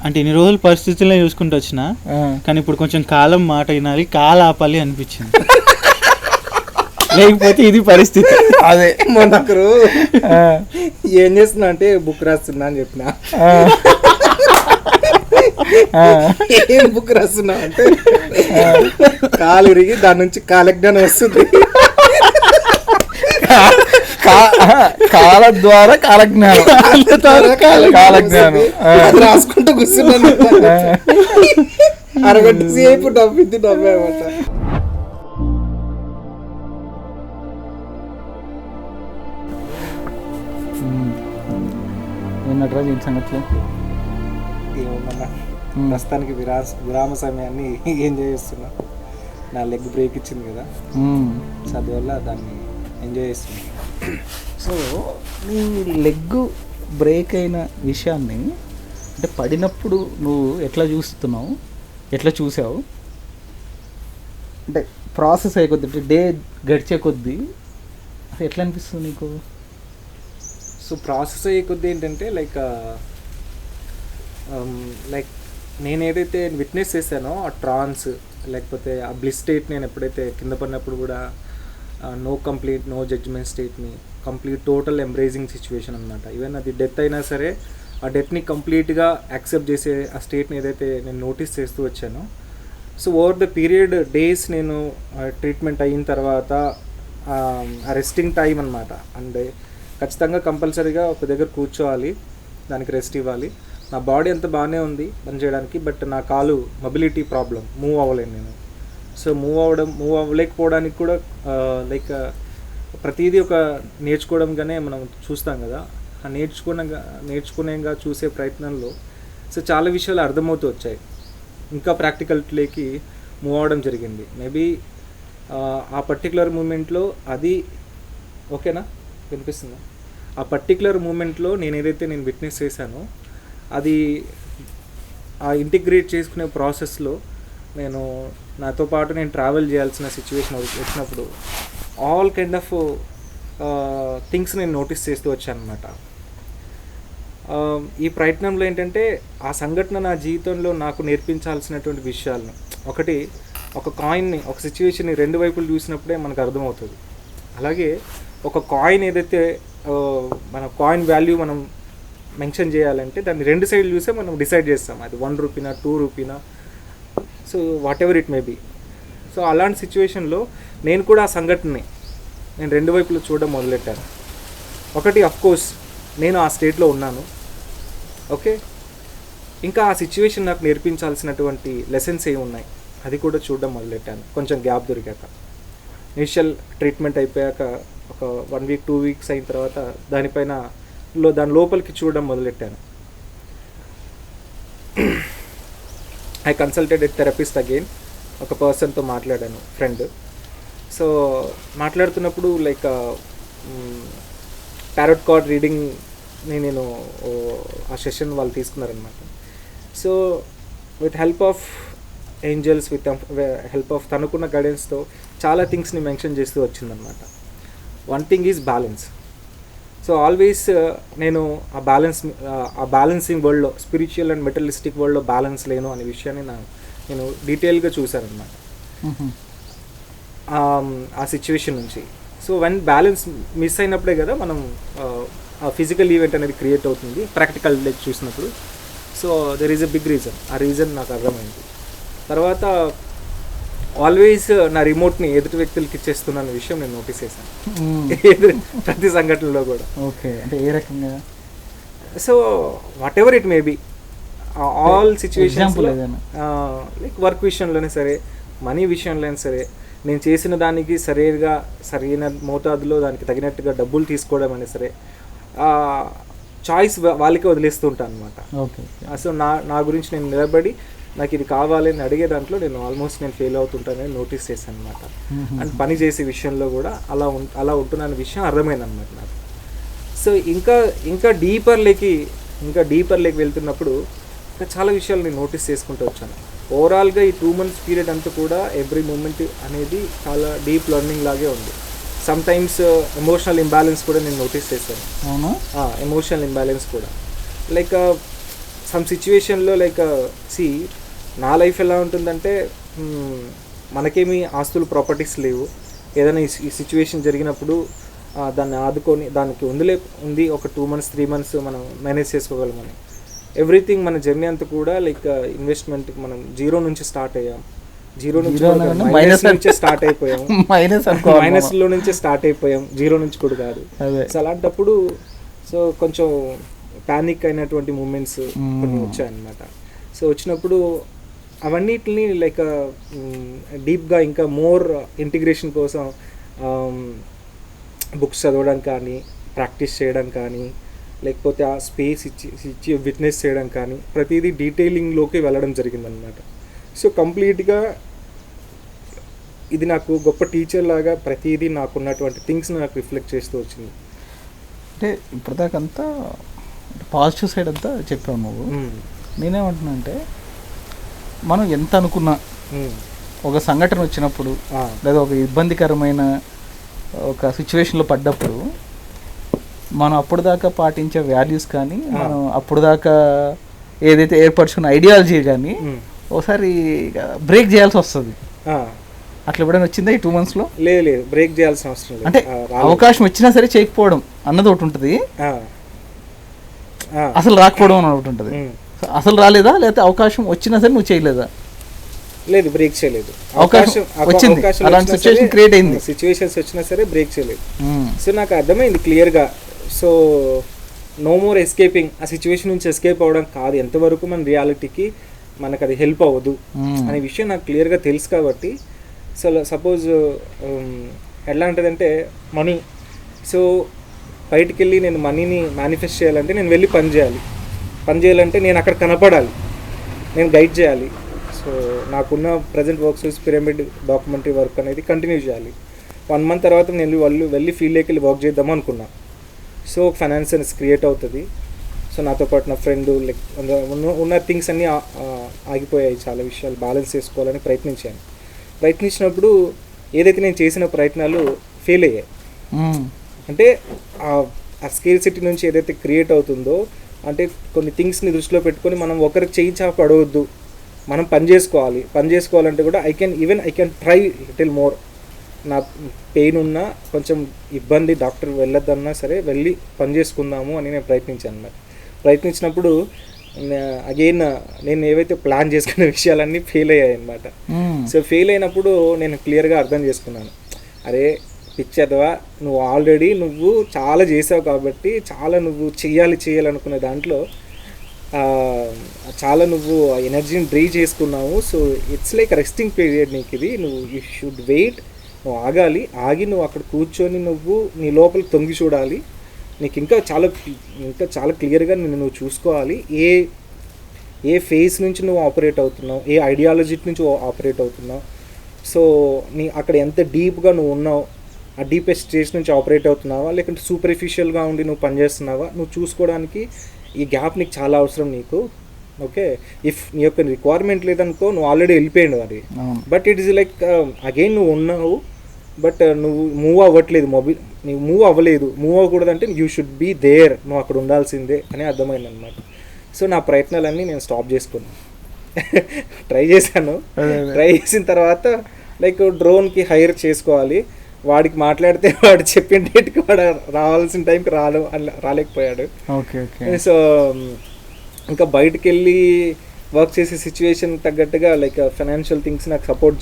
అంటే ఇన్ని రోజులు పరిస్థితుల్లో చూసుకుంటూ వచ్చిన, కానీ ఇప్పుడు కొంచెం కాలం మాట వినాలి, కాలు ఆపాలి అనిపించింది. లేకపోతే ఇది పరిస్థితి. అదే మొన్నొకరు ఏం చేస్తున్నా అంటే బుక్ రాస్తున్నా అని చెప్పిన. ఏం బుక్ రాస్తున్నా అంటే కాలు ఇరిగి దాని నుంచి కాలజ్ఞానం వస్తుంది. కాల ద్వారా కాలజ్ఞానం, కాలజ్ఞానం రాసుకుంటూ కూర్చున్నాను. అరగంట సేపు నవ్వింది నవ్వేమాట. నటరాజు ఏంటి సంగతులు? ఏమన్నా ప్రస్తుతానికి విరామ సమయాన్ని ఎంజాయ్ చేస్తున్నా. నా లెగ్ బ్రేక్ ఇచ్చింది కదా, అందువల్ల దాన్ని ఎంజాయ్ చేస్తున్నా. సో నీ లెగ్ బ్రేక్ అయిన విషయాన్ని అంటే పడినప్పుడు నువ్వు ఎట్లా చూస్తున్నావు, ఎట్లా చూసావు? అంటే ప్రాసెస్ అయ్యే కొద్ది, డే గడిచే కొద్దీ అసలు ఎట్లా అనిపిస్తుంది నీకు? సో ప్రాసెస్ అయ్యే కొద్ది ఏంటంటే లైక్ నేను ఏదైతే విట్నెస్ చేశానో ఆ ట్రాన్స్, లేకపోతే ఆ బ్లిస్ స్టేట్, నేను ఎప్పుడైతే కింద పడినప్పుడు కూడా నో కంప్లీట్ నో జడ్జ్మెంట్ స్టేట్ని, కంప్లీట్ టోటల్ ఎంబ్రేజింగ్ సిచ్యువేషన్ అనమాట. ఈవెన్ అది డెత్ అయినా సరే ఆ డెత్ని కంప్లీట్గా యాక్సెప్ట్ చేసే ఆ స్టేట్ని ఏదైతే నేను నోటీస్ చేస్తూ వచ్చానో, so over the period days నేను ట్రీట్మెంట్ అయిన తర్వాత ఆ రెస్టింగ్ టైం అనమాట. అండ్ ఖచ్చితంగా కంపల్సరీగా ఒక దగ్గర కూర్చోవాలి, దానికి రెస్ట్ ఇవ్వాలి. నా బాడీ అంత బాగానే ఉంది పని చేయడానికి, బట్ నా కాలు మొబిలిటీ ప్రాబ్లం, మూవ్ అవ్వలేను నేను. సో మూవ్ అవ్వలేకపోవడానికి కూడా లైక్ ప్రతిదీ ఒక నేర్చుకోవడంగానే మనం చూస్తాం కదా, ఆ నేర్చుకునేగా చూసే ప్రయత్నంలో సో చాలా విషయాలు అర్థమవుతూ వచ్చాయి. ఇంకా ప్రాక్టికల్లోకి మూవ్ అవ్వడం జరిగింది. మేబీ ఆ పర్టికులర్ మూమెంట్లో అది ఓకేనా వినిపిస్తుందా? ఆ పర్టికులర్ మూమెంట్లో నేను విట్నెస్ చేశానో అది ఆ ఇంటిగ్రేట్ చేసుకునే ప్రాసెస్లో నేను నాతో పాటు నేను ట్రావెల్ చేయాల్సిన సిచ్యువేషన్ వచ్చినప్పుడు ఆల్ కైండ్ ఆఫ్ థింగ్స్ నేను నోటీస్ చేస్తూ వచ్చాను అనమాట. ఈ ప్రయత్నంలో ఏంటంటే ఆ సంఘటన నా జీవితంలో నాకు నేర్పించాల్సినటువంటి విషయాలను, ఒకటి ఒక కాయిన్ని, ఒక సిచ్యువేషన్ని రెండు వైపులు చూసినప్పుడే మనకు అర్థమవుతుంది. అలాగే ఒక కాయిన్ ఏదైతే మన కాయిన్ వాల్యూ మనం మెన్షన్ చేయాలంటే దాన్ని రెండు సైడ్లు చూసే మనం డిసైడ్ చేస్తాం, అది 1 రూపీనా 2 రూపీనా, so whatever it may be. So అలాంటి సిచ్యువేషన్లో నేను కూడా ఆ సంఘటనని నేను రెండు వైపులు చూడడం మొదలెట్టాను. ఒకటి అఫ్కోర్స్ నేను ఆ స్టేట్లో ఉన్నాను, ఓకే, ఇంకా ఆ సిచ్యువేషన్ నాకు నేర్పించాల్సినటువంటి లెసన్స్ ఏమి ఉన్నాయి అది కూడా చూడడం మొదలెట్టాను. కొంచెం గ్యాప్ దొరికాక, ఇనిషియల్ ట్రీట్మెంట్ అయిపోయాక ఒక 1 వీక్ 2 వీక్స్ అయిన తర్వాత దాని లోపలికి చూడడం మొదలెట్టాను. I consulted a therapist again, ఒక పర్సన్తో మాట్లాడాను, ఫ్రెండ్. సో మాట్లాడుతున్నప్పుడు లైక్ టారోట్ కార్డ్ రీడింగ్ని నేను ఆ సెషన్ వాళ్ళు తీసుకున్నారనమాట. So with help of angels, with help of తనకున్న గైడెన్స్తో చాలా థింగ్స్ని మెన్షన్ చేస్తూ వచ్చిందనమాట. One thing is balance. So always నేను ఆ బ్యాలెన్సింగ్ వరల్డ్లో, స్పిరిచువల్ అండ్ మెటలిస్టిక్ వరల్డ్లో బ్యాలెన్స్ లేను అనే విషయాన్ని నేను డీటెయిల్గా చూశాను అనమాట ఆ సిచ్యువేషన్ నుంచి. సో వన్ బ్యాలెన్స్ మిస్ అయినప్పుడే కదా మనం ఆ ఫిజికల్ ఈవెంట్ అనేది క్రియేట్ అవుతుంది, ప్రాక్టికల్ లైక్ చూసినప్పుడు. So there is a big reason. ఆ రీజన్ నాకు అర్థమైంది. తర్వాత ఆల్వేస్ నా రిమోట్ని ఎదుటి వ్యక్తులకి ఇచ్చేస్తున్న విషయం నేను నోటీస్ చేశాను ప్రతి సంఘటనలో కూడా. ఓకే, అంటే ఏ రకంగా? So whatever it may be, all situations like work విషయంలోనే సరే, మనీ విషయంలోనే సరే, నేను చేసిన దానికి సరైన మోతాదులో దానికి తగినట్టుగా డబ్బులు తీసుకోవడం అయినా సరే, చాయిస్ వాళ్ళకే వదిలేస్తూ ఉంటాను అనమాట. ఓకే, సో నా గురించి నేను నిలబడి నాకు ఇది కావాలని అడిగే దాంట్లో నేను ఆల్మోస్ట్ ఫెయిల్ అవుతుంటానని నోటీస్ చేశాను అనమాట. అండ్ పని చేసే విషయంలో కూడా అలా ఉంటున్న విషయం అర్థమైంది అనమాట నాకు. సో ఇంకా డీపర్లోకి వెళ్తున్నప్పుడు ఇంకా చాలా విషయాలు నేను నోటీస్ చేసుకుంటూ వచ్చాను. ఓవరాల్గా ఈ 2 months పీరియడ్ అంతా కూడా ఎవ్రీ మూమెంట్ అనేది చాలా డీప్ లెర్నింగ్ లాగే ఉంది. సమ్టైమ్స్ ఎమోషనల్ ఇంబ్యాలెన్స్ కూడా నేను నోటీస్ చేశాను. అవునా? ఎమోషనల్ ఇంబ్యాలెన్స్ కూడా, లైక్ సమ్ సిచ్యువేషన్లో లైక్ సి నా లైఫ్ ఎలా ఉంటుందంటే మనకేమి ఆస్తులు ప్రాపర్టీస్ లేవు. ఏదైనా ఈ సిచ్యువేషన్ జరిగినప్పుడు దాన్ని ఆదుకొని దానికి ఉంది ఒక 2 months 3 months మనం మేనేజ్ చేసుకోగలమని. ఎవ్రీథింగ్ మన జర్నీ అంతా కూడా లైక్ ఇన్వెస్ట్మెంట్ మనం జీరో నుంచి స్టార్ట్ అయ్యాం. జీరో నుంచి మైనస్ నుంచే స్టార్ట్ అయిపోయాం. మైనస్లో నుంచే స్టార్ట్ అయిపోయాం, జీరో నుంచి కూడా కాదు. సో అలాంటప్పుడు సో కొంచెం ప్యానిక్ అయినటువంటి మూమెంట్స్ కొన్ని వచ్చాయన్నమాట. సో వచ్చినప్పుడు అవన్నిటిని లైక్ డీప్గా ఇంకా మోర్ ఇంటిగ్రేషన్ కోసం బుక్స్ చదవడం కానీ, ప్రాక్టీస్ చేయడం కానీ, లేకపోతే ఆ స్పేస్ ఇచ్చి విట్నెస్ చేయడం కానీ, ప్రతిదీ డీటెయిలింగ్లోకి వెళ్ళడం జరిగిందనమాట. సో కంప్లీట్గా ఇది నాకు గొప్ప టీచర్ లాగా ప్రతిదీ నాకున్నటువంటి థింగ్స్ నాకు రిఫ్లెక్ట్ చేస్తూ వచ్చింది. అంటే ఇప్పటిదాకంతా పాజిటివ్ సైడ్ అంతా చెప్పావు నువ్వు. నేనేమంటున్నా అంటే మనం ఎంత అనుకున్నా ఒక సంఘటన వచ్చినప్పుడు లేదా ఒక ఇబ్బందికరమైన ఒక సిచ్యువేషన్లో పడ్డప్పుడు మనం అప్పుడు దాకా పాటించే వాల్యూస్ కానీ, మనం అప్పుడు దాకా ఏదైతే ఏర్పరచుకున్న ఐడియాలజీ కానీ ఒకసారి బ్రేక్ చేయాల్సి వస్తుంది. అట్లా ఎప్పుడైనా వచ్చిందా ఈ 2 monthsలో? లేదు, బ్రేక్ చేయాల్సిన అవసరం లేదు. అంటే అవకాశం వచ్చినా సరే చేయకపోవడం అన్నది ఒకటి ఉంటుంది, అసలు రాకపోవడం అని ఒకటి ఉంటుంది. అసలు రాలేదా, లేకపోతే అవకాశం వచ్చినా సరే నువ్వు చేయలేదా? లేదు, బ్రేక్ చేయలేదు. అవకాశం వచ్చింది, అలాంటి సిచ్యువేషన్ క్రియేట్ అయింది, సిచ్యువేషన్స్ వచ్చినా సరే బ్రేక్ చేయలేదు. సో నాకు అర్థమైంది క్లియర్గా. So no more escaping. ఆ సిచ్యువేషన్ నుంచి ఎస్కేప్ అవ్వడం కాదు, ఎంతవరకు మన రియాలిటీకి మనకు అది హెల్ప్ అవ్వదు అనే విషయం నాకు క్లియర్గా తెలుసు. కాబట్టి సో సపోజ్ ఎలా ఉంటుందంటే మనీ. సో బయటికి వెళ్ళి నేను మనీని మేనిఫెస్ట్ చేయాలంటే నేను వెళ్ళి పని చేయాలంటే నేను అక్కడ కనపడాలి, నేను గైడ్ చేయాలి. సో నాకున్న present works pyramid documentary work అనేది కంటిన్యూ చేయాలి. 1 month తర్వాత నేను వెళ్ళి ఫీల్డ్లోకి వెళ్ళి వర్క్ చేద్దాం అనుకున్నా. సో ఫైనాన్షియల్స్ క్రియేట్ అవుతుంది. సో నాతో పాటు నా ఫ్రెండ్ లైక్ ఉన్న థింగ్స్ అన్నీ ఆగిపోయాయి. చాలా విషయాలు బ్యాలెన్స్ చేసుకోవాలని ప్రయత్నించినప్పుడు ఏదైతే నేను చేసిన ప్రయత్నాలు ఫెయిల్ అయ్యాయి. అంటే ఆ స్కేర్సిటీ నుంచి ఏదైతే క్రియేట్ అవుతుందో, అంటే కొన్ని థింగ్స్ని దృష్టిలో పెట్టుకొని మనం ఒకరికి చేయి చాప అడవద్దు, మనం పని చేసుకోవాలంటే కూడా I can try little more. నా పెయిన్ ఉన్నా, కొంచెం ఇబ్బంది, డాక్టర్ వెళ్ళొద్దన్నా సరే వెళ్ళి పని చేసుకుందాము అని నేను ప్రయత్నించినప్పుడు అగైన్ నేను ఏవైతే ప్లాన్ చేసుకున్న విషయాలన్నీ ఫెయిల్ అయ్యాయి అన్నమాట. సో ఫెయిల్ అయినప్పుడు నేను క్లియర్గా అర్థం చేసుకున్నాను, అరే పిచ్చదవా, నువ్వు ఆల్రెడీ చాలా చేసావు కాబట్టి నువ్వు చేయాలనుకునే దాంట్లో చాలా నువ్వు ఎనర్జీని డ్రీ చేసుకున్నావు. So it's like resting period నీకు ఇది. You should wait. నువ్వు ఆగి నువ్వు అక్కడ కూర్చొని నీ లోపల తొంగి చూడాలి. నీకు ఇంకా చాలా క్లియర్గా నువ్వు చూసుకోవాలి. ఏ ఫేజ్ నుంచి నువ్వు ఆపరేట్ అవుతున్నావు, ఏ ఐడియాలజీ నుంచి ఆపరేట్ అవుతున్నావు. సో అక్కడ ఎంత డీప్గా నువ్వు ఉన్నావు, ఆ డీపెస్ట్ స్టేజ్ నుంచి ఆపరేట్ అవుతున్నావా, లేకుంటే సూపర్ఫిషియల్గా ఉండి నువ్వు పనిచేస్తున్నావా, నువ్వు చూసుకోవడానికి ఈ గ్యాప్ నీకు చాలా అవసరం నీకు. ఓకే, ఇఫ్ నీ యొక్క రిక్వైర్మెంట్ లేదనుకో నువ్వు ఆల్రెడీ వెళ్ళిపోయాడు అది. But it is like again నువ్వు ఉన్నావు, బట్ నువ్వు మూవ్ అవ్వట్లేదు. నువ్వు మూవ్ అవ్వకూడదంటే యూ షుడ్ బీ దేర్, నువ్వు అక్కడ ఉండాల్సిందే అని అర్థమైంది అనమాట. సో నా ప్రయత్నాలన్నీ నేను స్టాప్ చేసుకున్నాను. ట్రై చేసిన తర్వాత లైక్ డ్రోన్కి హైర్ చేసుకోవాలి, వాడికి మాట్లాడితే వాడు చెప్పిన డేట్కి వాడు రావాల్సిన టైంకి రాలేకపోయాడు. సో ఇంకా బయటకు వెళ్ళి వర్క్ చేసే సిచ్యువేషన్ తగ్గట్టుగా లైక్ ఫైనాన్షియల్ థింగ్స్ నాకు సపోర్ట్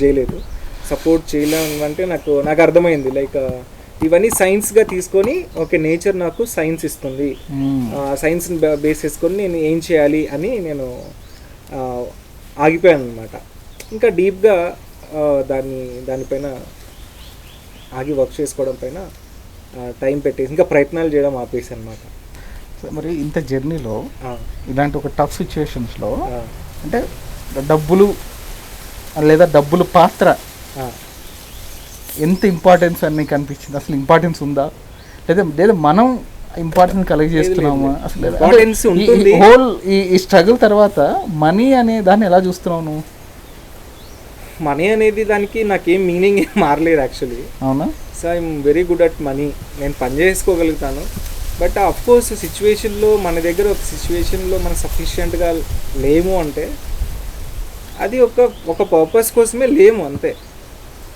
చేయలేము అంటే నాకు అర్థమైంది లైక్ ఇవన్నీ సైన్స్గా తీసుకొని ఓకే నేచర్ నాకు సైన్స్ ఇస్తుంది, సైన్స్ని బేస్ చేసుకొని నేను ఏం చేయాలి అని నేను ఆగిపోయాను అనమాట. ఇంకా డీప్గా దానిపైన ఆగి వర్క్ చేసుకోవడం పైన టైం పెట్టేసి ఇంకా ప్రయత్నాలు చేయడం ఆపేసి అనమాట. మరి ఇంత జర్నీలో ఇలాంటి ఒక టఫ్ సిచ్యువేషన్స్లో అంటే డబ్బులు పాత్ర ఎంత ఇంపార్టెన్స్ అని నీకు అనిపించింది? అసలు ఇంపార్టెన్స్ ఉందా లేదా మనం ఇంపార్టెన్స్ కలెక్ట్ చేస్తున్నామా? అసలు హోల్ ఈ స్ట్రగుల్ తర్వాత మనీ అనే దాన్ని ఎలా చూస్తున్నావు నువ్వు? మనీ అనేది దానికి నాకేం మీనింగ్ మారలేదు యాక్చువల్లీ. అవునా? So I'm very good at money. నేను పని చేసుకోగలుగుతాను, బట్ అఫ్కోర్స్ సిచ్యువేషన్లో మన దగ్గర ఒక సిచ్యువేషన్లో మనం సఫిషియెంట్గా లేము అంటే అది ఒక పర్పస్ కోసమే లేము అంతే.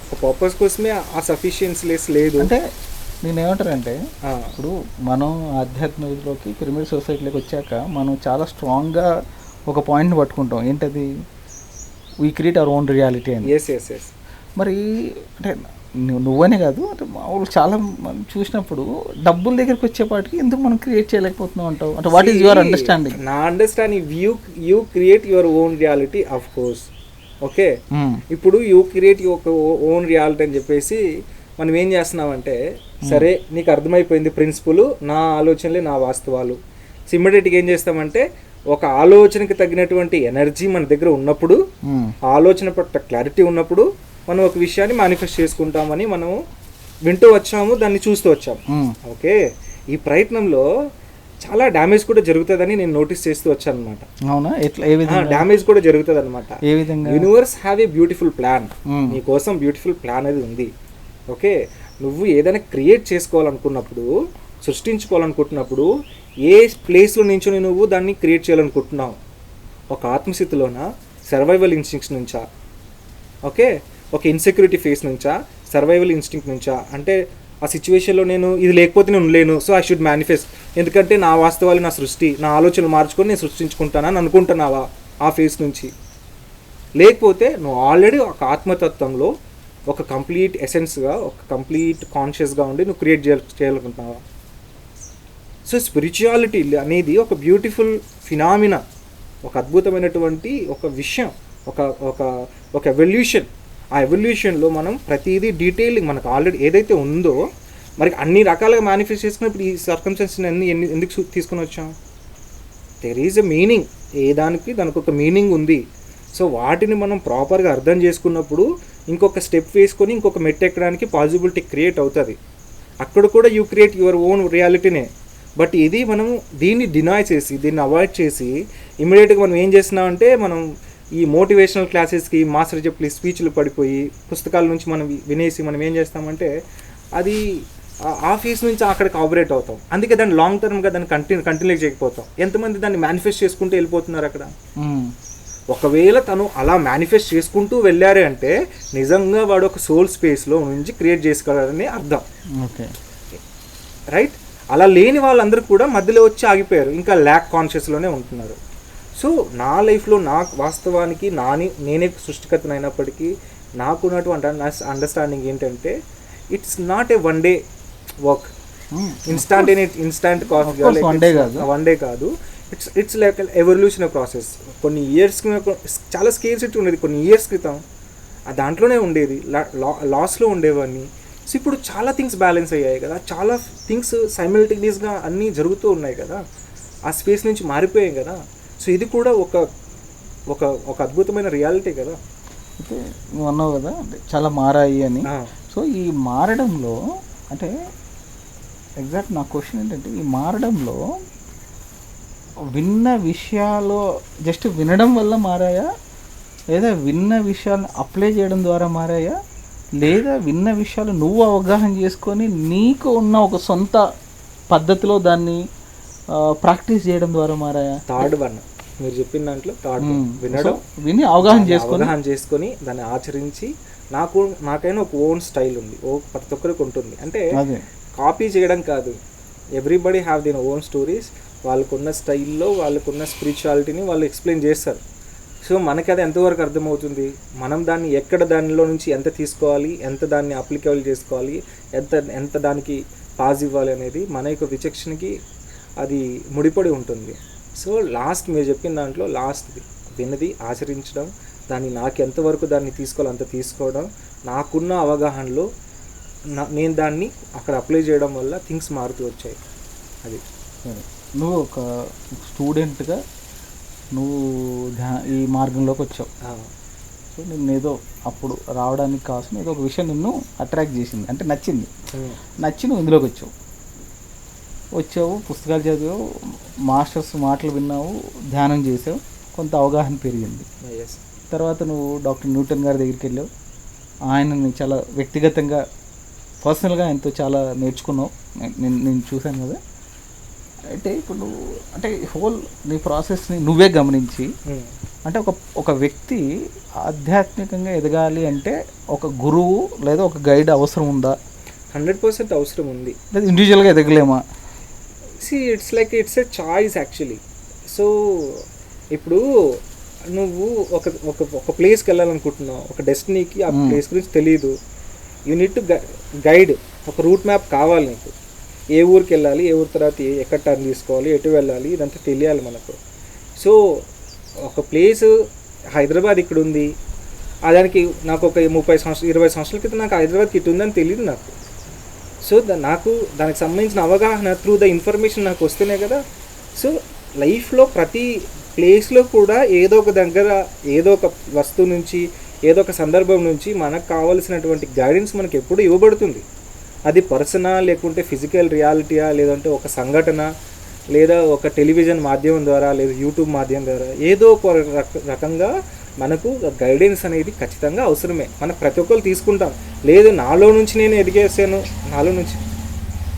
ఒక పర్పస్ కోసమే ఆ సఫిషియన్సీలెస్ లేదు. అంటే నేను ఏమంటానంటే ఇప్పుడు మనం ఆధ్యాత్మికలోకి పిరమిడ్ సొసైటీలోకి వచ్చాక మనం చాలా స్ట్రాంగ్గా ఒక పాయింట్ని పట్టుకుంటాం, ఏంటది, we create our own reality అని. Yes yes yes. మరి అంటే నువ్వనే కాదు, అంటే మామూలు చాలా మనం చూసినప్పుడు డబ్బుల దగ్గరికి వచ్చేపాటికి ఎందుకు మనం క్రియేట్ చేయలేకపోతున్నాం అంటావు? అంటే వాట్ ఈస్ యువర్ అండర్స్టాండింగ్? నా understanding, you create your own reality of course. Okay, ఇప్పుడు you create your own reality అని చెప్పేసి మనం ఏం చేస్తున్నామంటే, సరే నీకు అర్థమైపోయింది ప్రిన్సిపల్, నా ఆలోచనలే నా వాస్తవాలు. ఇమ్మీడియట్గా ఏం చేస్తామంటే, ఒక ఆలోచనకి తగినటువంటి ఎనర్జీ మన దగ్గర ఉన్నప్పుడు, ఆలోచన పట్ల క్లారిటీ ఉన్నప్పుడు మనం ఒక విషయాన్ని మేనిఫెస్ట్ చేసుకుంటామని మనం వింటూ వచ్చాము, దాన్ని చూస్తూ వచ్చాము. ఓకే, ఈ ప్రయత్నంలో చాలా డ్యామేజ్ కూడా జరుగుతుందని నేను నోటీస్ చేస్తూ వచ్చాను అనమాట. అవునా? ఎట్లా, ఏ విధంగా డ్యామేజ్ కూడా జరుగుతుంది అనమాట? ఏ విధంగా? Universe have a beautiful plan, నీ కోసం బ్యూటిఫుల్ ప్లాన్ అది ఉంది. ఓకే, నువ్వు ఏదైనా క్రియేట్ చేసుకోవాలనుకున్నప్పుడు, సృష్టించుకోవాలనుకుంటున్నప్పుడు ఏ ప్లేస్లో నుంచి నువ్వు దాన్ని క్రియేట్ చేయాలనుకుంటున్నావు? ఒక ఆత్మస్థితిలోనా, సర్వైవల్ ఇన్స్టింక్ట్స్ నుంచా, ఓకే, ఒక ఇన్సెక్యూరిటీ ఫేస్ నుంచా, సర్వైవల్ ఇన్స్టింక్ట్ నుంచా? అంటే ఆ సిచ్యువేషన్లో నేను ఇది లేకపోతే నేను ఉండలేను, సో ఐ షుడ్ మేనిఫెస్ట్, ఎందుకంటే నా వాస్తవాలు నా సృష్టి, నా ఆలోచనలు మార్చుకొని నేను సృష్టించుకుంటానని అనుకుంటున్నావా ఆ ఫేస్ నుంచి? లేకపోతే నువ్వు ఆల్రెడీ ఒక ఆత్మతత్వంలో ఒక కంప్లీట్ ఎసెన్స్గా, ఒక కంప్లీట్ కాన్షియస్గా ఉండి నువ్వు క్రియేట్ చేయాలనుకుంటున్నావా? సో స్పిరిచువాలిటీ అనేది ఒక బ్యూటిఫుల్ ఫినామినా, ఒక అద్భుతమైనటువంటి ఒక విషయం, ఒక ఒక ఒక ఎవల్యూషన్. ఆ ఎవల్యూషన్లో మనం ప్రతిదీ డీటెయిలింగ్ మనకు ఆల్రెడీ ఏదైతే ఉందో, మరి అన్ని రకాలుగా మేనిఫెస్ట్ చేసుకున్నప్పుడు ఈ సర్కమ్స్టెన్సెస్ ఎందుకు తీసుకొని వచ్చాం? దెర్ ఈజ్ ఎ మీనింగ్, ఏ దానికి ఒక మీనింగ్ ఉంది. సో వాటిని మనం ప్రాపర్గా అర్థం చేసుకున్నప్పుడు ఇంకొక స్టెప్ వేసుకొని ఇంకొక మెట్ ఎక్కడానికి పాసిబిలిటీ క్రియేట్ అవుతుంది. అక్కడ కూడా యూ క్రియేట్ యువర్ ఓన్ రియాలిటీనే. బట్ ఇది మనం దీన్ని డినాయ్ చేసి, దీన్ని అవాయిడ్ చేసి ఇమీడియట్గా మనం ఏం చేస్తున్నామంటే, మనం ఈ మోటివేషనల్ క్లాసెస్కి, మాస్టర్ చెప్పి స్పీచ్లు పడిపోయి, పుస్తకాల నుంచి మనం వినేసి మనం ఏం చేస్తామంటే, అది ఆ ఫేస్ నుంచి అక్కడికి ఆపరేట్ అవుతాం. అందుకే దాన్ని లాంగ్ టర్మ్గా దాన్ని కంటిన్యూ చేయకపోతాం. ఎంతమంది దాన్ని మేనిఫెస్ట్ చేసుకుంటూ వెళ్ళిపోతున్నారు అక్కడ. ఒకవేళ తను అలా మేనిఫెస్ట్ చేసుకుంటూ వెళ్ళారే అంటే నిజంగా వాడు ఒక సోల్ స్పేస్లో నుంచి క్రియేట్ చేసుకోవాలని అర్థం. Okay, right? అలా లేని వాళ్ళందరూ కూడా మధ్యలో వచ్చి ఆగిపోయారు, ఇంకా ల్యాక్ కాన్షియస్లోనే ఉంటున్నారు. సో నా లైఫ్లో నాకు వాస్తవానికి నేనే సృష్టికర్తను అయినప్పటికీ నాకున్నటువంటి అండర్స్టాండింగ్ ఏంటంటే, it's not a one day work, instant coffee one day కాదు. It's like evolution process. కొన్ని ఇయర్స్, చాలా స్కేర్సిటీ ఉండేది కొన్ని ఇయర్స్ క్రితం, దాంట్లోనే ఉండేది, లాస్లో ఉండేవన్నీ. సో ఇప్పుడు చాలా థింగ్స్ బ్యాలెన్స్ అయ్యాయి కదా, చాలా థింగ్స్ సైమల్టేనియస్గా అన్నీ జరుగుతూ ఉన్నాయి కదా, ఆ స్పేస్ నుంచి మారిపోయాయి కదా. సో ఇది కూడా ఒక అద్భుతమైన రియాలిటీ కదా. అయితే నువ్వు అన్నావు కదా అంటే చాలా మారాయి అని. సో ఈ మారడంలో అంటే ఎగ్జాక్ట్ నా క్వశ్చన్ ఏంటంటే, ఈ మారడంలో విన్న విషయాలు జస్ట్ వినడం వల్ల మారాయా, లేదా విన్న విషయాలను అప్లై చేయడం ద్వారా మారాయా, లేదా విన్న విషయాలు నువ్వు అవగాహన చేసుకొని నీకు ఉన్న ఒక సొంత పద్ధతిలో దాన్ని ప్రాక్టీస్ చేయడం ద్వారా మారాయా? థర్డ్ వన్ మీరు చెప్పిన దాంట్లో థర్డ్ వినడం, విని అవగాహన చేసుకొని దాన్ని ఆచరించి, నాకైనా ఒక ఓన్ స్టైల్ ఉంది, ప్రతి ఒక్కరికి ఉంటుంది. అంటే కాపీ చేయడం కాదు, everybody have their own stories. వాళ్ళకున్న స్టైల్లో వాళ్ళకున్న స్పిరిచువాలిటీని వాళ్ళు ఎక్స్ప్లెయిన్ చేస్తారు. సో మనకి అది ఎంతవరకు అర్థమవుతుంది, మనం దాన్ని దానిలో నుంచి ఎంత తీసుకోవాలి, ఎంత దాన్ని అప్లికబుల్ చేసుకోవాలి, ఎంత దానికి పాజ్ ఇవ్వాలి అనేది మన యొక్క విచక్షణకి అది ముడిపడి ఉంటుంది. సో లాస్ట్ మీరు చెప్పిన దాంట్లో లాస్ట్ది విన్నది ఆచరించడం, దాన్ని నాకు ఎంతవరకు దాన్ని తీసుకోవాలి అంత తీసుకోవడం, నాకున్న అవగాహనలో నేను దాన్ని అక్కడ అప్లై చేయడం వల్ల థింగ్స్ మారుతూ వచ్చాయి. అది నువ్వు ఒక స్టూడెంట్గా నువ్వు ఈ మార్గంలోకి వచ్చావు. సో నేను ఏదో అప్పుడు రావడానికి కావాల్సిన ఏదో ఒక విషయం నిన్ను అట్రాక్ట్ చేసింది, అంటే నచ్చి నువ్వు ఇందులోకి వచ్చావు, పుస్తకాలు చదివావు, మాస్టర్స్ మాటలు విన్నావు, ధ్యానం చేసావు, కొంత అవగాహన పెరిగింది. తర్వాత నువ్వు డాక్టర్ న్యూటన్ గారి దగ్గరికి వెళ్ళావు, ఆయనని చాలా వ్యక్తిగతంగా పర్సనల్గా ఎంతో చాలా నేర్చుకున్నావు, నేను చూశాను కదా. అయితే ఇప్పుడు నువ్వు అంటే హోల్ నీ ప్రాసెస్ని నువ్వే గమనించి అంటే ఒక వ్యక్తి ఆధ్యాత్మికంగా ఎదగాలి అంటే ఒక గురువు లేదా ఒక గైడ్ అవసరం ఉందా? 100% అవసరం ఉంది. లేదా ఇండివిజువల్గా ఎదగలేమా? It's a choice actually. So ఇప్పుడు నువ్వు ఒక ప్లేస్కి వెళ్ళాలనుకుంటున్నావు, ఒక డెస్టినీకి ఆ ప్లేస్ గురించి తెలియదు, యూ నీడ్ టు గైడ్. ఒక రూట్ మ్యాప్ కావాలి నీకు. ఏ ఊరికి వెళ్ళాలి, ఏ ఊరి తర్వాత ఎక్కడ టర్న్ తీసుకోవాలి, ఎటు వెళ్ళాలి, ఇదంతా తెలియాలి మనకు. సో ఒక ప్లేస్ హైదరాబాద్ ఇక్కడ ఉంది, దానికి నాకు ఒక 30 సంవత్సరాలు 20 సంవత్సరాల క్రితం నాకు హైదరాబాద్కి ఇటు ఉందని తెలియదు నాకు. సో నాకు దానికి సంబంధించిన అవగాహన త్రూ ద ఇన్ఫర్మేషన్ నాకు వస్తేనే కదా. సో లైఫ్లో ప్రతి ప్లేస్లో కూడా ఏదో ఒక దగ్గర ఏదో ఒక వస్తువు నుంచి ఏదో ఒక సందర్భం నుంచి మనకు కావాల్సినటువంటి గైడెన్స్ మనకి ఎప్పుడు ఇవ్వబడుతుంది. అది పర్సనా, లేకుంటే ఫిజికల్ రియాలిటీయా, లేదంటే ఒక సంఘటన, లేదా ఒక టెలివిజన్ మాధ్యమం ద్వారా, లేదా యూట్యూబ్ మాధ్యమం ద్వారా, ఏదో ఒక రకంగా మనకు గైడెన్స్ అనేది ఖచ్చితంగా అవసరమే. మనం ప్రతి ఒక్కరు తీసుకుంటాం. లేదు నాలో నుంచి నేను ఎదిగేసాను, నాలో నుంచి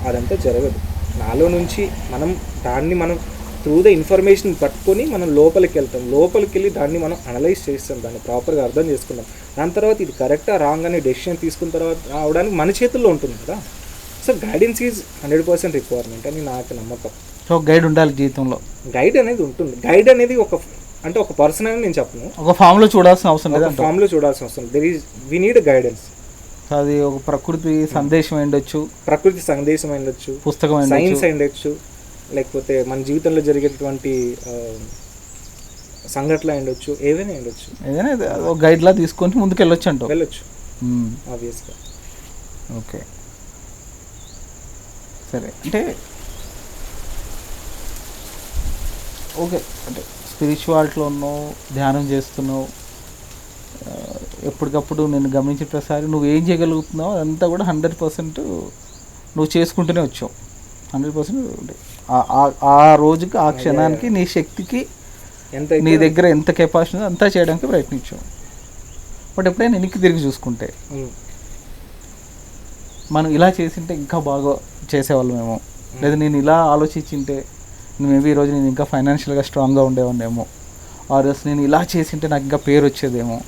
అదంతా జరగదు. నాలో నుంచి మనం త్రూ ద ఇన్ఫర్మేషన్ పట్టుకొని మనం లోపలికి వెళ్తాం. లోపలికి వెళ్ళి దాన్ని మనం అనలైజ్ చేస్తాం, దాన్ని ప్రాపర్గా అర్థం చేసుకుంటాం. దాని తర్వాత ఇది కరెక్టా రాంగ్ అనే డెసిషన్ తీసుకున్న తర్వాత రావడానికి మన చేతుల్లో ఉంటుంది కదా. సో గైడెన్స్ ఈజ్ 100% రిక్వైర్మెంట్ అని నాకు నమ్మకం. సో గైడ్ ఉండాలి జీవితంలో. గైడ్ అనేది ఉంటుంది. గైడ్ అనేది ఒక పర్సన్ అని నేను చెప్పను. ఒక ఫామ్లో చూడాల్సిన అవసరం లేదు. ఫామ్లో చూడాల్సిన అవసరం లేదు. We need guidance. అది ఒక ప్రకృతి సందేశం అయ్యొచ్చు, ప్రకృతి సందేశం అయ్యొచ్చు, పుస్తకం, సైన్స్ అయ్యొచ్చు, లేకపోతే మన జీవితంలో జరిగేటువంటి సంఘటనలు అయ్యొచ్చు, ఏదైనా అయ్యొచ్చు. ఏదైనా ఒక గైడ్లా తీసుకొని ముందుకు వెళ్ళొచ్చు ఆబ్వియస్గా. ఓకే, సరే. అంటే ఓకే, అంటే స్పిరిచువాలిటీలో ఉన్నావు, ధ్యానం చేస్తున్నావు, ఎప్పటికప్పుడు నేను గమనించిన ప్రసారి నువ్వు ఏం చేయగలుగుతున్నావు అదంతా కూడా 100% నువ్వు చేసుకుంటూనే వచ్చావు. 100% ఆ రోజుకి ఆ క్షణానికి నీ శక్తికి నీ దగ్గర ఎంత కెపాసిటీ ఉందో అంతా చేయడానికి ప్రయత్నించావు. బట్ ఎప్పుడైనా వెనక్కి తిరిగి చూసుకుంటే మనం ఇలా చేసింటే ఇంకా బాగా చేసేవాళ్ళమేమో, లేదా నేను ఇలా ఆలోచించింటే మేబీ ఈరోజు నేను ఇంకా ఫైనాన్షియల్గా స్ట్రాంగ్గా ఉండేవాడినేమో, ఆర్ నేను ఇలా చేసింటే నాకు ఇంకా పేరు వచ్చేదేమో,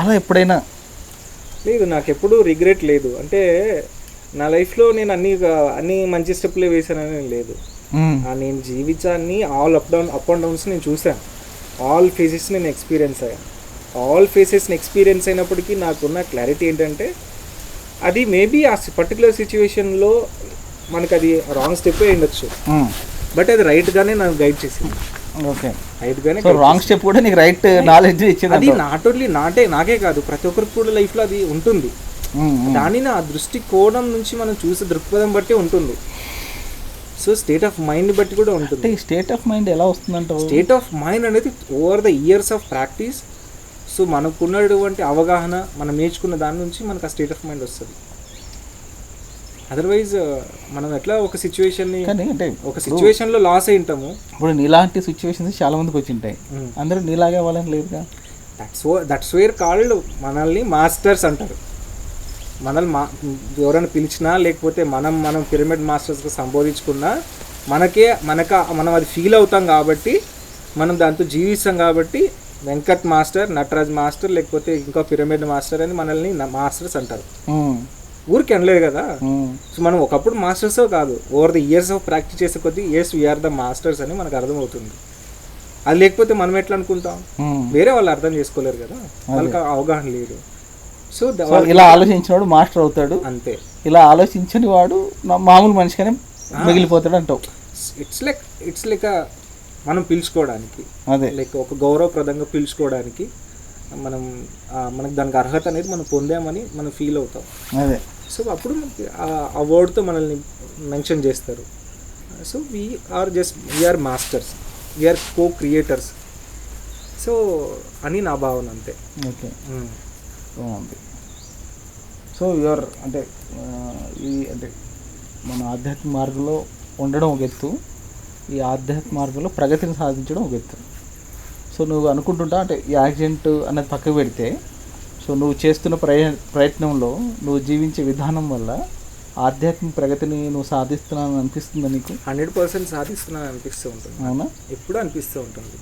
అలా ఎప్పుడైనా? లేదు, నాకు ఎప్పుడూ రిగ్రెట్ లేదు. అంటే నా లైఫ్లో నేను అన్ని మంచి స్టెప్లే వేసానని లేదు. నేను జీవితాన్ని అప్ అండ్ డౌన్స్ నేను చూశాను. ఆల్ ఫేసెస్ నేను ఎక్స్పీరియన్స్ అయ్యాను. ఆల్ ఫేసెస్ని ఎక్స్పీరియన్స్ అయినప్పటికీ నాకున్న క్లారిటీ ఏంటంటే అది మేబీ ఆ పర్టికులర్ సిచ్యువేషన్లో మనకు అది రాంగ్ స్టెప్ ఉండొచ్చు, బట్ అది రైట్గానే నాకు గైడ్ చేసింది. ఓకే, రైట్గానే. రాంగ్ స్టెప్ కూడా నీకు రైట్ నాలెడ్జ్ ఇచ్చింది. అది నాట్ ఓన్లీ నాకే కాదు, ప్రతి ఒక్కరికి కూడా లైఫ్లో అది ఉంటుంది. దానిని ఆ దృష్టి కోణం నుంచి మనం చూసే దృక్పథం బట్టి ఉంటుంది. సో స్టేట్ ఆఫ్ మైండ్ బట్టి కూడా ఉంటుంది. స్టేట్ ఆఫ్ మైండ్ ఎలా వస్తుందంటే, స్టేట్ ఆఫ్ మైండ్ అనేది over the years of practice. So మనకున్నటువంటి అవగాహన, మనం నేర్చుకున్న దాని నుంచి మనకు ఆ స్టేట్ ఆఫ్ మైండ్ వస్తుంది. అదర్వైజ్ మనం ఎట్లా ఒక సిచ్యువేషన్ని అంటే ఒక సిచ్యువేషన్లో లాస్ అయి ఉంటాము. ఇప్పుడు నీలాంటి సిచ్యువేషన్స్ చాలా మందికి వచ్చి ఉంటాయి, అందరూ నీలాగే అవ్వాలని లేదుగా. దట్స్ వేర్ కాల్డ్ మనల్ని మాస్టర్స్ అంటారు. మనల్ని ఎవరైనా పిలిచినా, లేకపోతే మనం పిరమిడ్ మాస్టర్స్గా సంబోధించుకున్నా మనం అది ఫీల్ అవుతాం కాబట్టి, మనం దాంతో జీవిస్తాం కాబట్టి వెంకట్ మాస్టర్, నటరాజ్ మాస్టర్, లేకపోతే ఇంకా పిరమిడ్ మాస్టర్ అని మనల్ని మాస్టర్స్ అంటారు. ఊరికి అనలేదు కదా. సో మనం ఒకప్పుడు మాస్టర్స్ కాదు, over the years of practice చేసే కొద్దీ వీఆర్ ద మాస్టర్స్ అని మనకు అర్థమవుతుంది. అది లేకపోతే మనం ఎట్లా అనుకుంటాం, వేరే వాళ్ళు అర్థం చేసుకోలేరు కదా, వాళ్ళకి అవగాహన లేదు. సో ఇలా ఆలోచించినవాడు మాస్టర్ అవుతాడు, అంతే. ఇలా ఆలోచించని వాడు మామూలు మనిషిగానే మిగిలిపోతాడు అంటావు. ఇట్స్ లైక్ మనం పిలుచుకోవడానికి, అదే లైక్ ఒక గౌరవప్రదంగా పిలుచుకోవడానికి మనకు దానికి అర్హత అనేది మనం పొందామని మనం ఫీల్ అవుతాం. అదే. సో అప్పుడు ఆ వర్డ్తో మనల్ని మెన్షన్ చేస్తారు. సో వీఆర్ మాస్టర్స్, వీఆర్ కో క్రియేటర్స్. సో అని నా భావన, అంతే. ఓకే, బాగుంది. సో యువర్ అంటే మన ఆధ్యాత్మిక మార్గంలో ఉండడం ఒక ఎత్తు, ఈ ఆధ్యాత్మిక మార్గంలో ప్రగతిని సాధించడం ఒక ఎత్తు. సో నువ్వు అనుకుంటుంటా అంటే ఈ యాక్సిడెంట్ అన్నది పక్కకు పెడితే, సో నువ్వు చేస్తున్న ప్రయత్నంలో నువ్వు జీవించే విధానం వల్ల ఆధ్యాత్మిక ప్రగతిని నువ్వు సాధిస్తున్నావు అనిపిస్తుందా నీకు? 100% సాధిస్తున్నాను అనిపిస్తూ ఉంటుంది. అవునా? ఎప్పుడూ అనిపిస్తూ ఉంటుంది.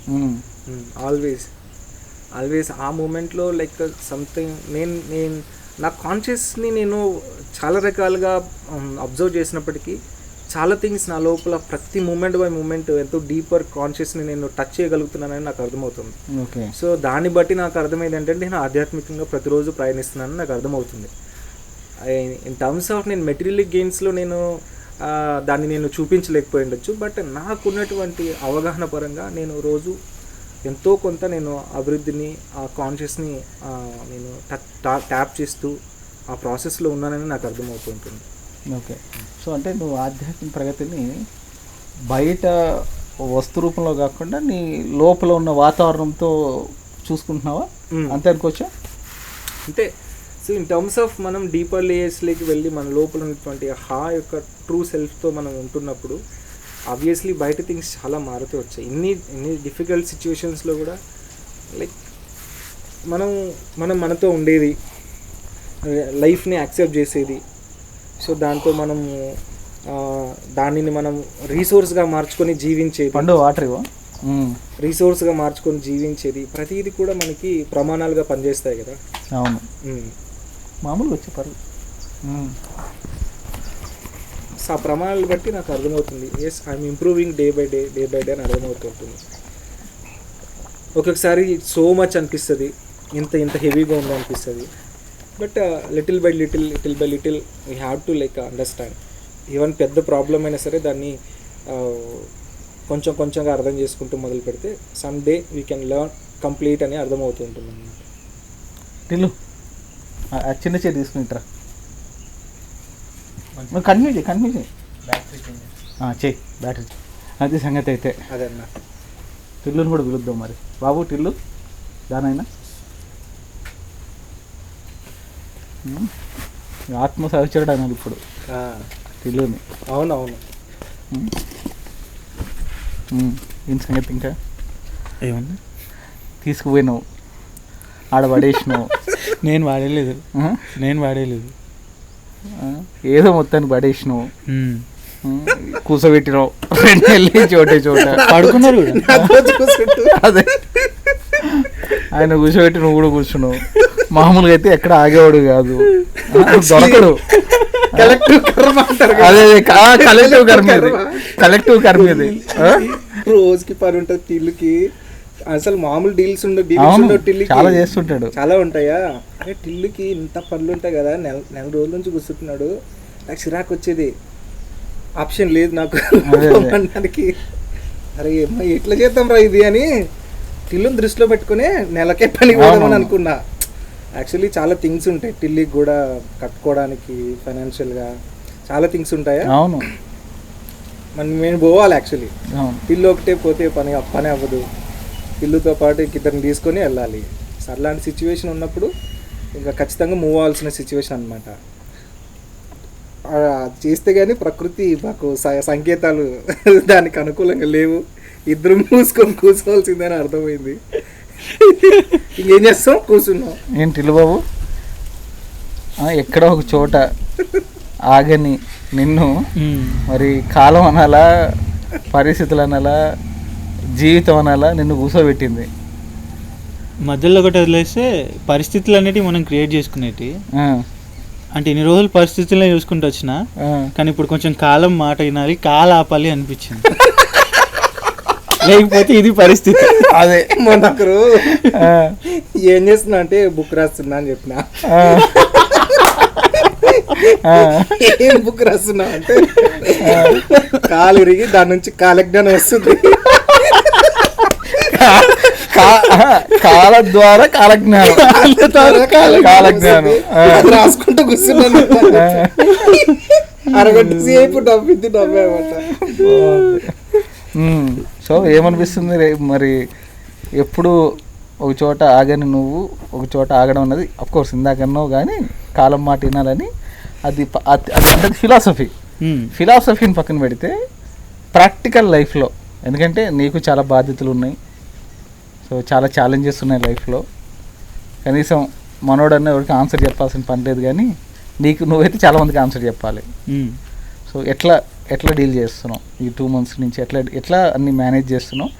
ఆల్వేస్ ఆ మూమెంట్లో లైక్ సంథింగ్ నేను నా కాన్షియస్ని నేను చాలా రకాలుగా అబ్జర్వ్ చేసినప్పటికీ చాలా థింగ్స్ నా లోపల ప్రతి మూమెంట్ బై మూమెంట్ ఎంతో డీపర్ కాన్షియస్ని నేను టచ్ చేయగలుగుతున్నానని నాకు అర్థమవుతుంది. ఓకే. సో దాన్ని బట్టి నాకు అర్థమైంది ఏంటంటే నేను ఆధ్యాత్మికంగా ప్రతిరోజు ప్రయాణిస్తున్నానని నాకు అర్థమవుతుంది. ఇన్ టర్మ్స్ ఆఫ్ నేను మెటీరియల్ గెయిన్స్లో నేను దాన్ని నేను చూపించలేకపోయి ఉండొచ్చు. బట్ నాకున్నటువంటి అవగాహన పరంగా నేను రోజు ఎంతో కొంత నేను అభివృద్ధిని ఆ కాన్షియస్ని నేను ట్యాప్ చేస్తూ ఆ ప్రాసెస్లో ఉన్నానని నాకు అర్థమవుతుంటుంది. ఓకే. సో అంటే నువ్వు ఆధ్యాత్మిక ప్రగతిని బయట వస్తు రూపంలో కాకుండా నీ లోపల ఉన్న వాతావరణంతో చూసుకుంటున్నావా? అంతే అనుకోవచ్చా? అంటే సో ఇన్ టర్మ్స్ ఆఫ్ మనం డీపర్ లేయర్స్లోకి వెళ్ళి మన లోపల ఉన్నటువంటి యొక్క ట్రూ సెల్ఫ్తో మనం ఉంటున్నప్పుడు ఆబ్వియస్లీ బయట థింగ్స్ చాలా మారుతూ వచ్చాయి. ఎన్ని డిఫికల్ట్ సిచ్యువేషన్స్లో కూడా లైక్ మనతో ఉండేది, లైఫ్ని యాక్సెప్ట్ చేసేది. సో దాంతో మనము దానిని మనం రీసోర్స్గా మార్చుకొని జీవించేది, రీసోర్స్గా మార్చుకొని జీవించేది ప్రతిదీ కూడా మనకి ప్రమాణాలుగా పనిచేస్తాయి కదా. అవును, మామూలుగా వచ్చే పర్లేదు. సో ఆ ప్రమాణాలు బట్టి నాకు అర్థమవుతుంది, yes I'm improving day by day అని అర్థమవుతుంటుంది. ఒక్కొక్కసారి సో మచ్ అనిపిస్తుంది, ఇంత హెవీగా ఉందో అనిపిస్తుంది. But little by little we have to like understand. Even పెద్ద ప్రాబ్లం అయినా సరే దాన్ని కొంచెంగా అర్థం చేసుకుంటూ మొదలు పెడితే some day we can learn complete అని అర్థమవుతుంటుంది అన్నమాట. టిల్లు చిన్న చేతి తీసుకుంటారా? కంటిన్యూ చేయి బ్యాటరీ. అది సంగతి అయితే అదే అన్న. టిల్లుని కూడా పిలుద్దాం మరి. బాబు టిల్లు దానైనా ఆత్మ సహచరుడు అన్నాడు ఇప్పుడు టిల్లుని. అవునవును. ఏం సంగతి? ఇంకా ఏమన్నా తీసుకుపోయినావు, ఆడ పడేసినావు. నేను వాడేలేదు ఏదో మొత్తాన్ని పడేసినావు, కూర్చోబెట్టినావు, వెళ్ళి చోట పడుకున్నారు. అదే ఆయన కూర్చోబెట్టి నువ్వు కూడా కూర్చున్నావు. మామూలుగా అయితే ఎక్కడ ఆగేవాడు కాదు, దొరకడు. అదే కలెక్టివ్ కర్మ ఇది. రోజుకి పని ఉంటుంది టిల్లుకి. అసలు మామూలు డీల్స్ ఉండవు. టిల్లుకి చాలా చేస్తుంటాడు. చాలా ఉంటాయా? టిల్లుకి ఇంత పనులు ఉంటాయి కదా. నెల రోజుల నుంచి కూర్చుంటున్నాడు. నాకు చిరాకు వచ్చేది, ఆప్షన్ లేదు నాకు అనడానికి. అరే ఎట్లా చేద్దాం రా ఇది అని టిల్లుని దృష్టిలో పెట్టుకుని నెలకే పని పోదామని అనుకున్నా. యాక్చువల్లీ చాలా థింగ్స్ ఉంటాయి టిల్లీకి కూడా కట్టుకోవడానికి, ఫైనాన్షియల్గా చాలా థింగ్స్ ఉంటాయా. అవును, మేము పోవాలి యాక్చువల్లీ. టిల్లు ఒకటే పోతే పని అవ్వదు. టిల్లుతో పాటు ఇద్దరిని తీసుకొని వెళ్ళాలి. సో అలాంటి సిచ్యువేషన్ ఉన్నప్పుడు ఇంకా ఖచ్చితంగా మూవ్ అవ్వాల్సిన సిచ్యువేషన్ అనమాట. చేస్తే కానీ ప్రకృతి మాకు సంకేతాలు దానికి అనుకూలంగా లేవు. ఇద్దరు మూసుకొని కూర్చోవాల్సిందని అర్థమైంది. ఇంకేం చేస్తాం, కూర్చున్నాం. ఏంటి టిల్లు బాబు, ఎక్కడో ఒక చోట ఆగని నిన్ను మరి కాలం అనాలా, పరిస్థితులు అనాలా, జీవితం అనాలా, నిన్ను కూర్చోబెట్టింది. మధ్యలో ఒకటి వదిలేస్తే పరిస్థితులు అనేటివి మనం క్రియేట్ చేసుకునేటి. అంటే ఇన్ని రోజులు పరిస్థితులనే చూసుకుంటూ వచ్చినా, కానీ ఇప్పుడు కొంచెం కాలం మాట వినాలి, కాలు ఆపాలి అనిపించింది. లేకపోతే ఇది పరిస్థితి. అదే మొన్నొకరు ఏం చేస్తున్నా అంటే బుక్ రాస్తున్నా అని చెప్పిన. ఏం బుక్ రాస్తున్నా అంటే కాలు ఇరిగి దాని నుంచి కాలజ్ఞానం వస్తుంది. కాల ద్వారా కాలజ్ఞానం రాసుకుంటూ కూర్చున్నాను. అరగంట సేపు నవ్వింది నవ్వేమాట. సో ఏమనిపిస్తుంది మరి, ఎప్పుడు ఒక చోట ఆగని నువ్వు ఒక చోట ఆగడం అన్నది అఫ్కోర్స్ ఇందాకన్నావు, కానీ కాలం మాట వినాలని అది అంటే ఫిలాసఫీని పక్కన పెడితే ప్రాక్టికల్ లైఫ్లో, ఎందుకంటే నీకు చాలా బాధ్యతలు ఉన్నాయి, సో చాలా ఛాలెంజెస్ ఉన్నాయి లైఫ్లో. కనీసం మనోడన్న ఎవరికి ఆన్సర్ చెప్పాల్సిన పని లేదు, కానీ నువ్వైతే చాలా మందికి ఆన్సర్ చెప్పాలి. సో ఎట్లా డీల్ చేస్తున్నావు ఈ 2 months నుంచి, ఎట్లా అన్ని మేనేజ్ చేస్తున్నావు?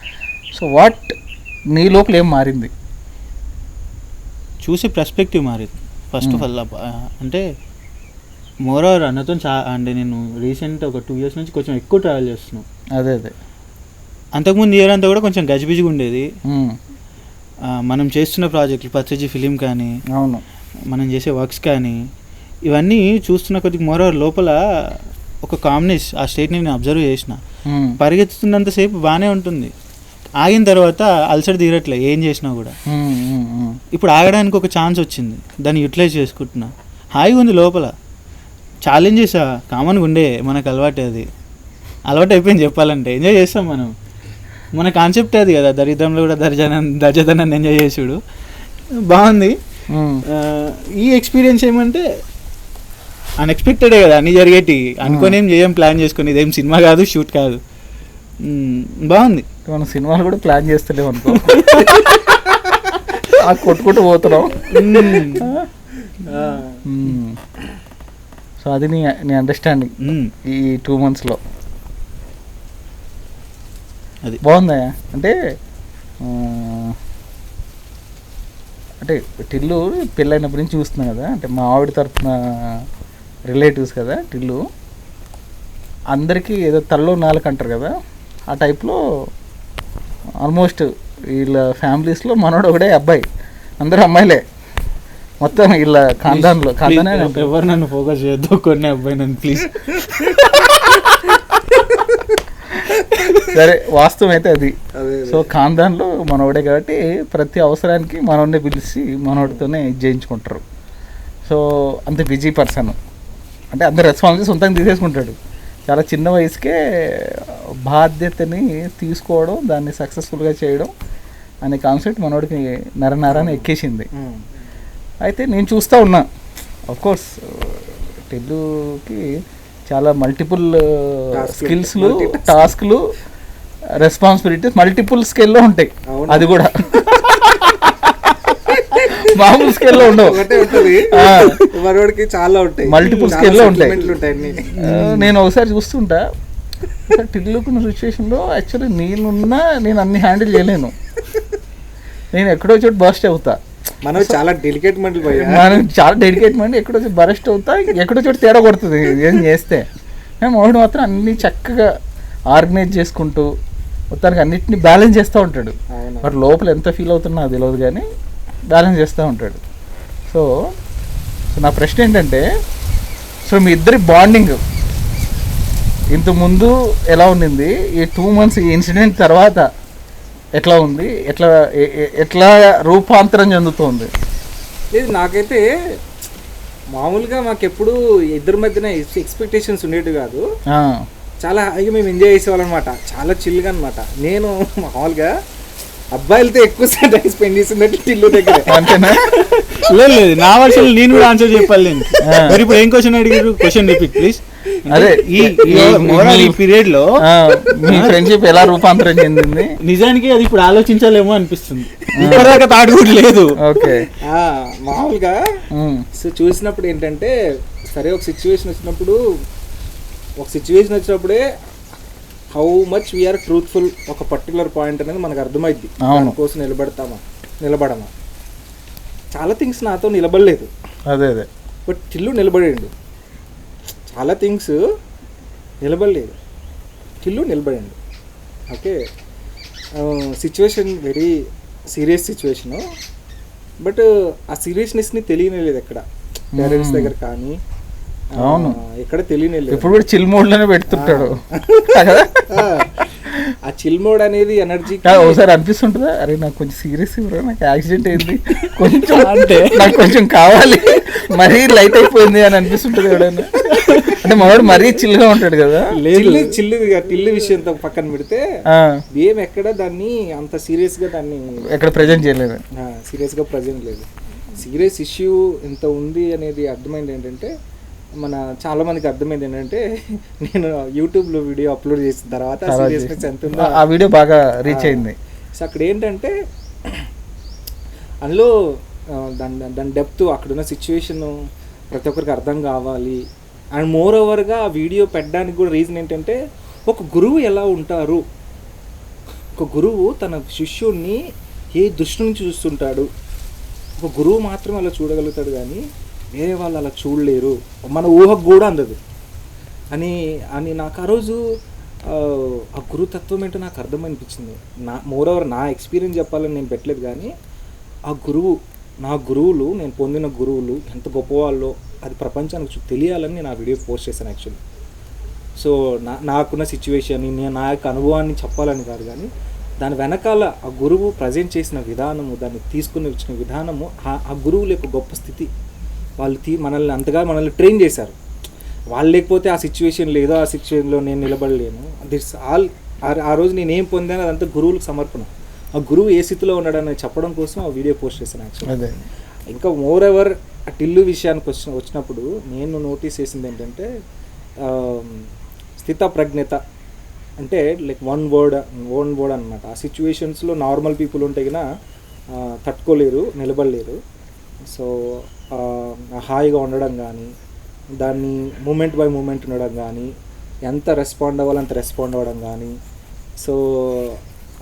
సో నీ లోపల ఏం మారింది? చూసే పర్స్పెక్టివ్ మారింది ఫస్ట్ ఆఫ్ ఆల్. అంటే మోర్ ఓవర్ అన్నతో అంటే నేను రీసెంట్ ఒక 2 years నుంచి కొంచెం ఎక్కువ ట్రావెల్ చేస్తున్నాను. అదే అంతకుముందు ఇయర్ అంతా కూడా కొంచెం గజిబిజిగా ఉండేది. మనం చేస్తున్న ప్రాజెక్టులు పత్రిజీ ఫిలిం కానీ, అవును, మనం చేసే వర్క్స్ కానీ, ఇవన్నీ చూస్తున్న కొద్దిగా మోర్ ఓవర్ లోపల ఒక కామ్నెస్, ఆ స్టేట్ని నేను అబ్జర్వ్ చేసిన. పరిగెత్తుతున్నంతసేపు బాగానే ఉంటుంది, ఆగిన తర్వాత అలసట తీరట్లే ఏం చేసినా కూడా. ఇప్పుడు ఆగడానికి ఒక ఛాన్స్ వచ్చింది, దాన్ని యూటిలైజ్ చేసుకుంటున్నా. హాయిగా ఉంది లోపల. ఛాలెంజెస్ కామన్గా ఉండే, మనకు అలవాటే, అలవాటు అయిపోయింది చెప్పాలంటే. ఎంజాయ్ చేస్తాం మనం, మన కాన్సెప్ట్ అది కదా, దరిద్రంలో కూడా దర్జాదనాన్ని ఎంజాయ్ చేసుడు. బాగుంది. ఈ ఎక్స్పీరియన్స్ ఏమంటే అన్ఎక్స్పెక్టెడే కదా అన్నీ జరిగేటి. అనుకొని ఏం చేయం, ప్లాన్ చేసుకొని. ఇదేం సినిమా కాదు, షూట్ కాదు. బాగుంది. మనం సినిమాలు కూడా ప్లాన్ చేస్తలేము అనుకో, కొట్టుకుంటూ పోతున్నాం. సో అది నీ అండర్స్టాండింగ్ ఈ 2 monthsలో. అది బాగుందా? అంటే టిల్లు పెళ్ళైనప్పటి నుంచి చూస్తున్నాం కదా, అంటే మా ఆవిడ తరఫున రిలేటివ్స్ కదా టిల్లు, అందరికీ ఏదో తల్లో 4 అంటారు కదా, ఆ టైప్లో ఆల్మోస్ట్ వీళ్ళ ఫ్యామిలీస్లో మనోడు ఒకడే అబ్బాయి, అందరూ అమ్మాయిలే మొత్తం. వీళ్ళ ఖాందాన్లో ఎవరు నన్ను ఫోకస్ చేయొద్దు, కొన్ని అబ్బాయి నన్ను ప్లీజ్. సరే, వాస్తవం అయితే అది. సో ఖాందాన్లో మనోడే కాబట్టి ప్రతి అవసరానికి మనోడినే పిలిచి మనోడితోనే చేయించుకుంటారు. సో అంత బిజీ పర్సన్, అంటే అందరు రెస్పాన్సిబిలిటీ సొంతంగా తీసేసుకుంటాడు. చాలా చిన్న వయసుకే బాధ్యతని తీసుకోవడం, దాన్ని సక్సెస్ఫుల్గా చేయడం అనే కాన్సెప్ట్ మనోడికి నరనరాన్ని ఎక్కేసింది. అయితే నేను చూస్తూ ఉన్నా, ఆఫ్కోర్స్ టిల్లుకి చాలా మల్టిపుల్ స్కిల్స్లు, టాస్క్లు, రెస్పాన్సిబిలిటీస్ మల్టిపుల్ స్కేల్లో ఉంటాయి. అది కూడా మామూలు స్కేల్లో ఉండవు, మల్టిపుల్ స్కేల్లో ఉంటాయి. నేను ఒకసారి చూస్తుంటా, టిల్లుకున్న సిచ్యువేషన్లో యాక్చువల్లీ నేను అన్ని హ్యాండిల్ చేయలేను. నేను ఎక్కడో చోటు బర్స్ట్ అవుతా. మనం చాలా డెలికేట్ మైండ్, ఎక్కడో చోటు బర్స్ట్ అవుతా, ఎక్కడో చోటు తేడా కొడుతుంది ఏం చేస్తే. మోహన్ మాత్రం అన్ని చక్కగా ఆర్గనైజ్ చేసుకుంటూ మొత్తానికి అన్నిటిని బ్యాలెన్స్ చేస్తూ ఉంటాడు. మరి లోపల ఎంత ఫీల్ అవుతున్నా తెలియదు కానీ బ్యాలెన్స్ చేస్తూ ఉంటాడు. సో నా ప్రశ్న ఏంటంటే, సో మీ ఇద్దరి బాండింగ్ ఇంతకుముందు ఎలా ఉండింది, ఈ 2 months ఈ ఇన్సిడెంట్ తర్వాత ఎట్లా ఉంది, ఎట్లా రూపాంతరం చెందుతుంది? లేదు, నాకైతే మామూలుగా మాకెప్పుడు ఇద్దరి మధ్యన ఎక్స్పెక్టేషన్స్ ఉండేవి కాదు. చాలా హాయిగా మేము ఎంజాయ్ చేసేవాళ్ళం అనమాట, చాలా చిల్గా అనమాట. నేను మామూలుగా అబ్బాయిలతో ఎక్కువ టైం స్పెండ్ చేసినట్టు టిల్లు దగ్గర. లేదు, నా వర్షన్లో నేను కూడా ఆన్సర్ చెప్పాలి. మరి ఇప్పుడు ఏం క్వశ్చన్ అడిగారు? Question repeat please. అదే ఈ పీరియడ్ లో మీ ఫ్రెండ్షిప్ ఎలా రూపాంతరం చెందింది? నిజానికి అది ఇప్పుడు ఆలోచించాలేమో అనిపిస్తుంది, ఇప్పటిదాకా థాట్ కూడా లేదు. ఓకే, మామూలుగా సో చూసినప్పుడు ఏంటంటే, సరే ఒక సిచ్యువేషన్ వచ్చినప్పుడే హౌ మచ్ వీఆర్ ట్రూత్ఫుల్, ఒక పర్టికులర్ పాయింట్ అనేది మనకు అర్థమైద్ది. దానికోసం నిలబడమా. చాలా థింగ్స్ నాతో నిలబడలేదు, అదే బట్ టిల్లు నిలబడిండు. చాలా థింగ్స్ నిలబడలేదు, టిల్లు నిలబడిండు. Okay, situation very serious situation, but ఆ సీరియస్నెస్ని తెలియలేదు ఎక్కడ, పేరెంట్స్ దగ్గర కానీ అవును ఎక్కడ తెలియలేదు. ఇప్పుడు కూడా చిల్ మోడ్ లోనే పెడుతుంటాడు. ఆ చిల్ మోడ్ అనేది ఎనర్జీ ఒకసారి అనిపిస్తుంటుందా, అరే నాకు కొంచెం సీరియస్ ఇవ్వరా, నాకు యాక్సిడెంట్ అయింది, కొంచెం అంటే నాకు కొంచెం కావాలి, మరీ లైట్ అయిపోయింది అని అనిపిస్తుంటుంది ఎవడైనా. అంటే మనోడు మరీ చిల్గా ఉంటాడు కదా. టిల్లు విషయంతో పక్కన పెడితే ఏం ఎక్కడ దాన్ని అంత సీరియస్ గా దాన్ని ఎక్కడ ప్రజెంట్ చేయలేదు, సీరియస్ గా ప్రజెంట్ లేదు. సీరియస్ ఇష్యూ ఎంత ఉంది అనేది అర్థమైంది ఏంటంటే, మన చాలా మందికి అర్థమైంది ఏంటంటే, నేను యూట్యూబ్లో వీడియో అప్లోడ్ చేసిన తర్వాత సీరియస్నెస్ ఎంత ఉందో ఆ వీడియో బాగా రీచ్ అయింది. సో అక్కడ ఏంటంటే, అందులో దాని డెప్త్, అక్కడున్న సిచ్యువేషను, ప్రతి ఒక్కరికి అర్థం కావాలి. అండ్ మోర్ ఓవర్గా ఆ వీడియో పెట్టడానికి కూడా రీజన్ ఏంటంటే, ఒక గురువు ఎలా ఉంటారు, ఒక గురువు తన శిష్యుడిని ఏ దృష్టి నుంచి చూస్తుంటాడు, ఒక గురువు మాత్రం అలా చూడగలుగుతాడు కానీ వేరే వాళ్ళు అలా చూడలేరు, మన ఊహకు కూడా అందదు అని నాకు ఆ రోజు ఆ గురుతత్వం ఏంటో నాకు అర్థమనిపించింది. మోర్ ఓవర్ నా ఎక్స్పీరియన్స్ చెప్పాలని నేను పెట్టలేదు, కానీ ఆ నా గురువులు, నేను పొందిన గురువులు ఎంత గొప్పవాళ్ళో అది ప్రపంచానికి తెలియాలని నేను ఆ వీడియో పోస్ట్ చేశాను యాక్చువల్లీ. సో నాకున్న సిచ్యువేషన్, నా యొక్క అనుభవాన్ని చెప్పాలని కాదు, కానీ దాని వెనకాల ఆ గురువు ప్రజెంట్ చేసిన విధానము, దాన్ని తీసుకుని వచ్చిన విధానము, ఆ గురువుల యొక్క గొప్ప స్థితి. వాళ్ళు మనల్ని ట్రైన్ చేశారు. వాళ్ళు లేకపోతే ఆ సిచ్యువేషన్ లేదో, ఆ సిచ్యువేషన్లో నేను నిలబడలేను. దిట్స్ ఆల్. ఆ రోజు నేను ఏం పొందానో అదంతా గురువులకు సమర్పణ. ఆ గురువు ఏ స్థితిలో ఉన్నాడని చెప్పడం కోసం ఆ వీడియో పోస్ట్ చేశాను యాక్చువల్లీ. ఇంకా మోర్ ఎవర్ ఆ టిల్లు విషయానికి వచ్చినప్పుడు నేను నోటీస్ చేసింది ఏంటంటే, స్థితప్రజ్ఞత అంటే లైక్ వన్ వర్డ్ అనమాట. ఆ సిచ్యువేషన్స్లో నార్మల్ పీపుల్ ఉంటే కన్నా తట్టుకోలేరు, నిలబడలేరు. సో హాయిగా ఉండడం కానీ, దాన్ని మూమెంట్ బై మూమెంట్ ఉండడం కానీ, ఎంత రెస్పాండ్ అవ్వాలో అంత రెస్పాండ్ అవ్వడం కానీ, సో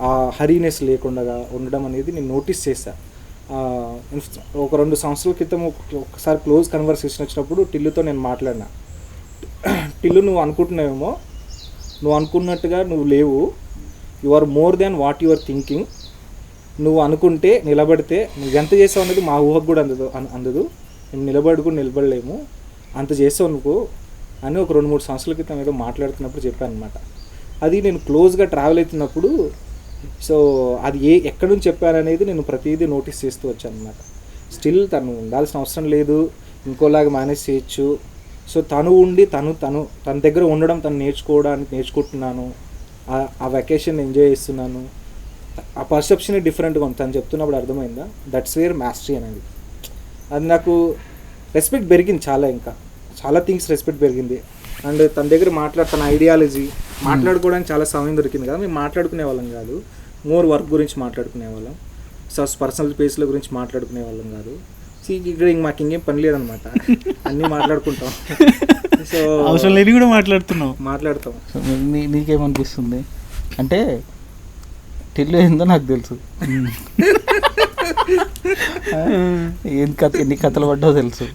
ఆ హరీనెస్ లేకుండా ఉండడం అనేది నేను నోటీస్ చేశాను. ఒక 2 సంవత్సరాల క్రితం ఒకసారి క్లోజ్ కన్వర్సేషన్ వచ్చినప్పుడు టిల్లుతో నేను మాట్లాడినా. టిల్లు, నువ్వు అనుకుంటున్నావేమో, నువ్వు అనుకున్నట్టుగా నువ్వు లేవు, you are more than what you are thinking. నువ్వు అనుకుంటే నిలబడితే నువ్వు ఎంత చేసావు అనేది మా ఊహకు కూడా అందదు. మేము నిలబడలేము, అంత చేసావు నువ్వు అని ఒక 2-3 సంవత్సరాల క్రితం ఏదో మాట్లాడుతున్నప్పుడు చెప్పాను అనమాట. అది నేను క్లోజ్గా ట్రావెల్ అవుతున్నప్పుడు, సో అది ఎక్కడి నుంచి చెప్పాననేది నేను ప్రతిదీ నోటీస్ చేస్తూ వచ్చాను అనమాట. స్టిల్ తను ఉండాల్సిన అవసరం లేదు, ఇంకోలాగా మేనేజ్ చేయొచ్చు. సో తను ఉండి తన దగ్గర ఉండడం, తను నేర్చుకుంటున్నాను, ఆ వెకేషన్ ఎంజాయ్ చేస్తున్నాను. ఆ పర్సెప్షన్ డిఫరెంట్గా ఉంది. తను చెప్తున్నప్పుడు అర్థమైందా, దట్స్ వేర్ మాస్టరీ అనేది. అది నాకు రెస్పెక్ట్ పెరిగింది, చాలా థింగ్స్ రెస్పెక్ట్ పెరిగింది. అండ్ తన దగ్గర తన ఐడియాలజీ మాట్లాడుకోవడానికి చాలా సమయం దొరికింది కదా. మేము మాట్లాడుకునే వాళ్ళం కాదు, మోర్ వర్క్ గురించి మాట్లాడుకునే వాళ్ళం, సో పర్సనల్ స్పేస్ల గురించి మాట్లాడుకునే వాళ్ళం కాదు. ఇక్కడ మాకు ఇంకేం పని లేదనమాట, అన్నీ మాట్లాడుకుంటాం. సో అవసరం లేని కూడా మాట్లాడతాం. నీకేమనిపిస్తుంది అంటే, టిల్లు ఏందో నాకు తెలుసు, ఎన్ని కథలు పడ్డావు తెలుసు.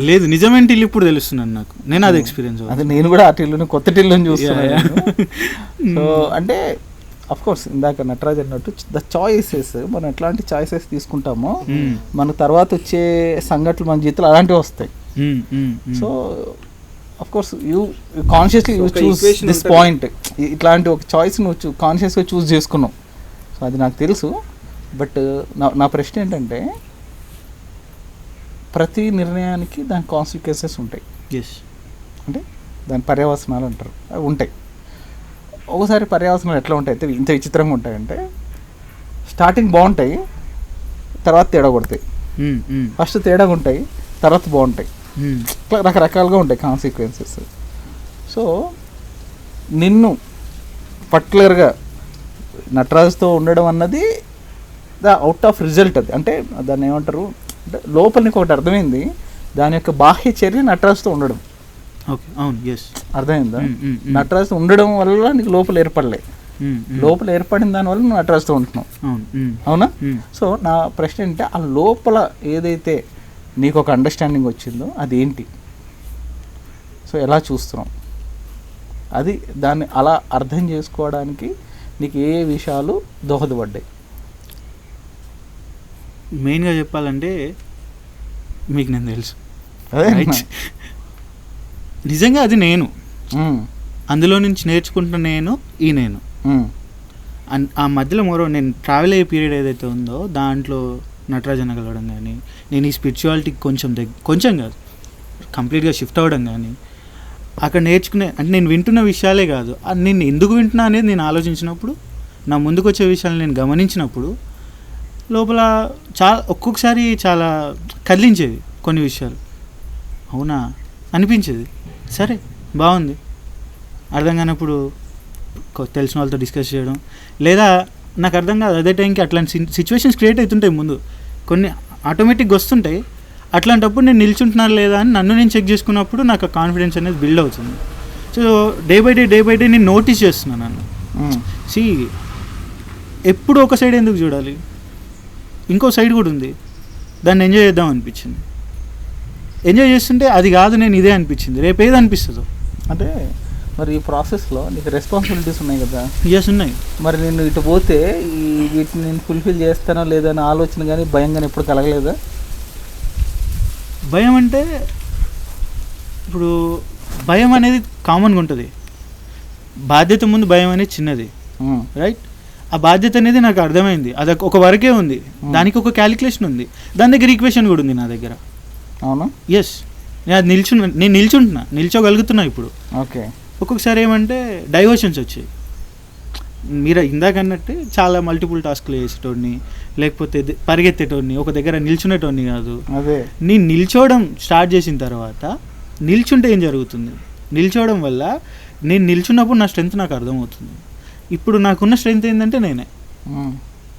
లేదు, నిజమైన టిల్లు ఇప్పుడు తెలుస్తున్నాను నాకు, నేను అది ఎక్స్పీరియన్స్. అదే నేను కూడా ఆ టిల్లుని, కొత్త టిల్లుని చూస్తున్నాను. సో అంటే అఫ్ కోర్స్ ఇందాక నటరాజ్ అన్నట్టు ద చాయిసెస్, మనం ఎట్లాంటి చాయిసెస్ తీసుకుంటామో మన తర్వాత వచ్చే సంఘటనలు మన జీవితంలో అలాంటివి వస్తాయి. So of course you consciously you choose this point, ఇట్లాంటి ఒక చాయిస్ నువ్వు కాన్షియస్గా చూస్ చేసుకున్నావు. సో అది నాకు తెలుసు. బట్ నా ప్రశ్న ఏంటంటే, ప్రతి నిర్ణయానికి దాని కాన్సిక్వెన్సెస్ ఉంటాయి. అంటే దాని పర్యవసనాలు అంటారు, అవి ఉంటాయి. ఒకసారి పర్యవసనాలు ఎట్లా ఉంటాయి, ఇంత విచిత్రంగా ఉంటాయంటే, స్టార్టింగ్ బాగుంటాయి, తర్వాత తేడా కొడతాయి. ఫస్ట్ తేడాగా ఉంటాయి, తర్వాత బాగుంటాయి. ఇట్లా రకరకాలుగా ఉంటాయి కాన్సిక్వెన్సెస్. సో నిన్ను పర్టికులర్గా నటరాజుతో ఉండడం అన్నది ద అవుట్ ఆఫ్ రిజల్ట్. అది అంటే దాన్ని ఏమంటారు అంటే, లోపల నీకు ఒకటి అర్థమైంది, దాని యొక్క బాహ్య చర్య నటరాజుతో ఉండడం. అర్థమైందా? నటరాజుతో ఉండడం వల్ల నీకు లోపల ఏర్పడలే, లోపల ఏర్పడిన దానివల్ల నువ్వు నటరాజుతో ఉంటున్నావు, అవునా? సో నా ప్రశ్న ఏంటంటే, ఆ లోపల ఏదైతే నీకు ఒక అండర్స్టాండింగ్ వచ్చిందో అదేంటి? సో ఎలా చూస్తున్నావు అది, దాన్ని అలా అర్థం చేసుకోవడానికి నీకు ఏ విషయాలు దోహదపడ్డాయి? మెయిన్గా చెప్పాలంటే, మీకు నేను తెలుసు, నిజంగా అది నేను, అందులో నుంచి నేర్చుకుంటున్న నేను, నేను ఆ మధ్యలో నేను ట్రావెల్ అయ్యే పీరియడ్ ఏదైతే ఉందో దాంట్లో నటరాజ్ అనగలవడం కానీ, నేను ఈ స్పిరిచువాలిటీకి కొంచెం కాదు కంప్లీట్గా షిఫ్ట్ అవ్వడం కానీ, అక్కడ నేర్చుకునే అంటే నేను వింటున్న విషయాలే కాదు, నేను ఎందుకు వింటున్నా అనేది నేను ఆలోచించినప్పుడు, నా ముందుకు వచ్చే విషయాలు నేను గమనించినప్పుడు లోపల ఒక్కొక్కసారి చాలా కదిలించేది కొన్ని విషయాలు. అవునా అనిపించేది, సరే బాగుంది. అర్థం కానప్పుడు తెలిసిన వాళ్ళతో డిస్కస్ చేయడం, లేదా నాకు అర్థం కాదు అదే టైంకి అట్లాంటి సిచ్యువేషన్స్ క్రియేట్ అవుతుంటాయి ముందు, కొన్ని ఆటోమేటిక్గా వస్తుంటాయి. అట్లాంటప్పుడు నేను నిల్చుంటున్నాను లేదా అని నన్ను నేను చెక్ చేసుకున్నప్పుడు నాకు ఆ కాన్ఫిడెన్స్ అనేది బిల్డ్ అవుతుంది. సో డే బై డే నేను నోటీస్ చేస్తున్నాను నన్ను. సి ఎప్పుడు ఒక సైడ్ ఎందుకు చూడాలి, ఇంకో సైడ్ కూడా ఉంది, దాన్ని ఎంజాయ్ చేద్దాం అనిపించింది. ఎంజాయ్ చేస్తుంటే అది కాదు నేను ఇదే అనిపించింది, రేపు ఏది అనిపిస్తుందో. అంటే మరి ఈ ప్రాసెస్లో నీకు రెస్పాన్సిబిలిటీస్ ఉన్నాయి కదా? ఎస్ ఉన్నాయి. మరి నేను ఇటు పోతే వీటిని నేను ఫుల్ఫిల్ చేస్తానో లేదా అని ఆలోచన కానీ భయం కానీ ఎప్పుడు కలగలేదా? భయం అంటే ఇప్పుడు భయం అనేది కామన్గా ఉంటుంది, బాధ్యత ముందు భయం అనేది చిన్నది, రైట్? ఆ బాధ్యత అనేది నాకు అర్థమైంది, అది ఒక వరకే ఉంది, దానికి ఒక క్యాలిక్యులేషన్ ఉంది, దాని దగ్గర ఈక్వేషన్ కూడా ఉంది నా దగ్గర. అవునా? ఎస్, నేను అది నిల్చోగలుగుతున్నా ఇప్పుడు. ఓకే. ఒక్కొక్కసారి ఏమంటే డైవర్షన్స్ వచ్చాయి. మీరు ఇందాక అన్నట్టు చాలా మల్టిపుల్ టాస్క్లు చేసేటోడిని, లేకపోతే పరిగెత్తేటోడిని, ఒక దగ్గర నిల్చునేటోడిని కాదు. అదే నేను నిల్చోవడం స్టార్ట్ చేసిన తర్వాత నిల్చుంటే ఏం జరుగుతుంది, నిల్చోవడం వల్ల నేను నిల్చున్నప్పుడు నా స్ట్రెంత్ నాకు అర్థమవుతుంది. ఇప్పుడు నాకున్న స్ట్రెంత్ ఏంటంటే నేనే,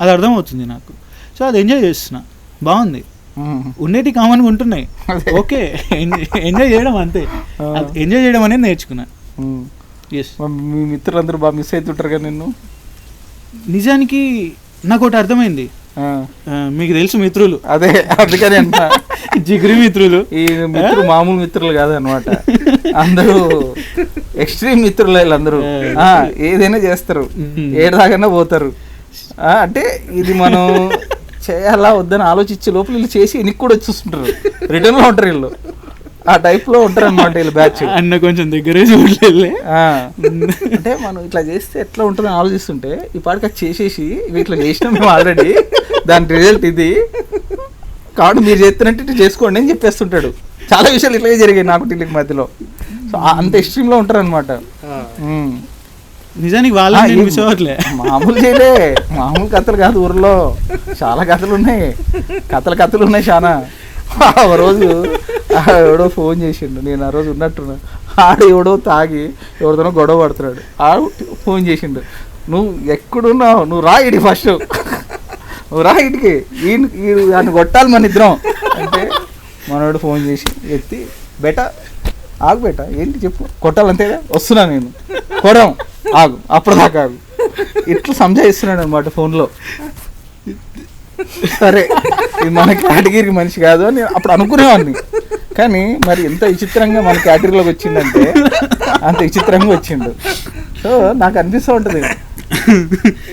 అది అర్థమవుతుంది నాకు. సో అది ఎంజాయ్ చేస్తున్నా, బాగుంది. ఉండేటి కామన్గా ఉంటున్నాయి, ఓకే, ఎంజాయ్ చేయడం అంతే. ఎంజాయ్ చేయడం అనేది నేర్చుకున్నా. ఎస్. మీ మిత్రులందరూ బాగా మిస్ అవుతుంటారు కదా నిన్ను? నిజానికి నాకు ఒకటి అర్థమైంది, మీకు తెలుసు మిత్రులు, అదే అందుకని అంట జిగురు మిత్రులు. ఈ మిత్రులు మామూలు మిత్రులు కాదనమాట, అందరూ ఎక్స్ట్రీమ్ మిత్రులు. వీళ్ళందరూ ఏదైనా చేస్తారు, ఏడాకన్నా పోతారు. అంటే ఇది మనం చేయాలా వద్దని ఆలోచించే లోపల వీళ్ళు చేసి ఎనికి కూడా వచ్చేస్తుంటారు, రిటర్న్లో ఉంటారు వీళ్ళు. ఆ టైప్లో ఉంటారు అనమాట వీళ్ళు బ్యాచ్. అన్న కొంచెం దగ్గరే చూడలే. అంటే మనం ఇట్లా చేస్తే ఎట్లా ఉంటుందని ఆలోచిస్తుంటే ఈ పాటికి అది చేసేసి ఇట్లా చేసినాం మేము ఆల్రెడీ, దాని రిజల్ట్ ఇది కాబట్టి మీరు చేస్తున్నట్టు ఇట్లా చేసుకోండి అని చెప్పేస్తుంటాడు. చాలా విషయాలు ఇట్లాగే జరిగాయి నాకు టీలకు మధ్యలో. సో అంత ఎక్స్ట్రీమ్లో ఉంటారు అనమాట. నిజానికి వాళ్ళే మిస్ అవ్వట్లే, మామూలు చేయలే, మామూలు కథలు కాదు, ఊర్లో చాలా కథలు ఉన్నాయి, కథలు ఉన్నాయి చాలా. ఆ రోజు ఎవడో ఫోన్ చేసిండు, నేను ఆ రోజు ఉన్నట్టున్నా, ఆడు ఎవడో తాగి ఎవరితోనో గొడవ పడుతున్నాడు, ఆడు ఫోన్ చేసిండు, నువ్వు ఎక్కడున్నావు, నువ్వు రా ఇడి ఫస్ట్, నువ్వు రా ఇడికి, దాన్ని కొట్టాలి మన ఇద్దరం అంటే మనోడు ఫోన్ చేసి ఎత్తి, బేటా ఆగు బేటా, ఏంటి చెప్పు, కొట్టాలంతేగా, వస్తున్నా నేను, కొడం ఆగు, అప్పటిదాకా ఆగు, ఇట్లా సంజాయిస్తున్నాడు అనమాట ఫోన్లో. సరే ఇది మన కేటగిరీకి మనిషి కాదు అని అప్పుడు అనుకునేవాడిని, కానీ మరి ఎంత విచిత్రంగా మన కేటగిరీలోకి వచ్చిందంటే అంత విచిత్రంగా వచ్చిండు. సో నాకు అనిపిస్తూ ఉంటుంది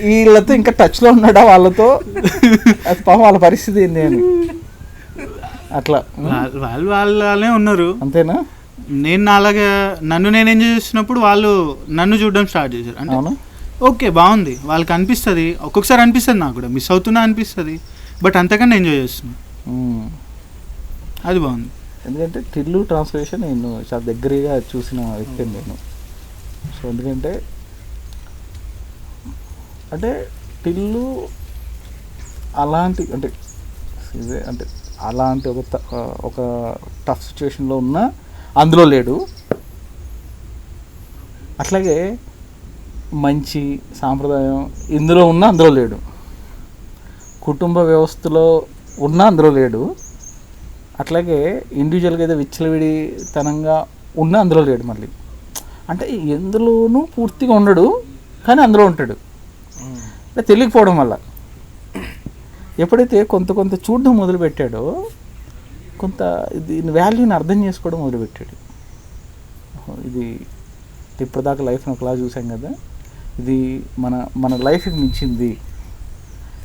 వీళ్ళతో ఇంకా టచ్లో ఉన్నాడా వాళ్ళతో, అది పాపం వాళ్ళ పరిస్థితి ఏంటి అని. అట్లా వాళ్ళే ఉన్నారు, అంతేనా? నేను అలాగే నన్ను నేను ఎంజాయ్ చేస్తున్నప్పుడు వాళ్ళు నన్ను చూడడం స్టార్ట్ చేశారు. అంటే ఓకే బాగుంది, వాళ్ళకి అనిపిస్తుంది, ఒక్కొక్కసారి అనిపిస్తుంది నాకు కూడా మిస్ అవుతున్నా అనిపిస్తుంది, బట్ అంతకన్నా ఎంజాయ్ చేస్తున్నా, అది బాగుంది. ఎందుకంటే టిల్లు ట్రాన్స్లేషన్ నేను చాలా దగ్గరగా చూసిన వ్యక్తిని నేను. సో ఎందుకంటే టిల్లు అలాంటి అంటే అలాంటి ఒక టఫ్ సిచ్యువేషన్లో ఉన్న అందులో లేడు, అట్లాగే మంచి సాంప్రదాయం ఇందులో ఉన్న అందులో లేడు, కుటుంబ వ్యవస్థలో ఉన్న అందులో లేడు, అట్లాగే ఇండివిజువల్గా ఏదో విచ్చలవిడితనంగా ఉన్న అందులో లేడు. మళ్ళీ అంటే ఎందులోనూ పూర్తిగా ఉండడు, కానీ అందులో ఉంటాడు. తెలియకపోవడం వల్ల ఎప్పుడైతే కొంత చూడడం మొదలుపెట్టాడో, కొంత దీని వాల్యూని అర్థం చేసుకోవడం మొదలుపెట్టాడు. ఇది ఇప్పటిదాకా లైఫ్ని ఒకలా చూసాం కదా, ఇది మన లైఫ్కి మించింది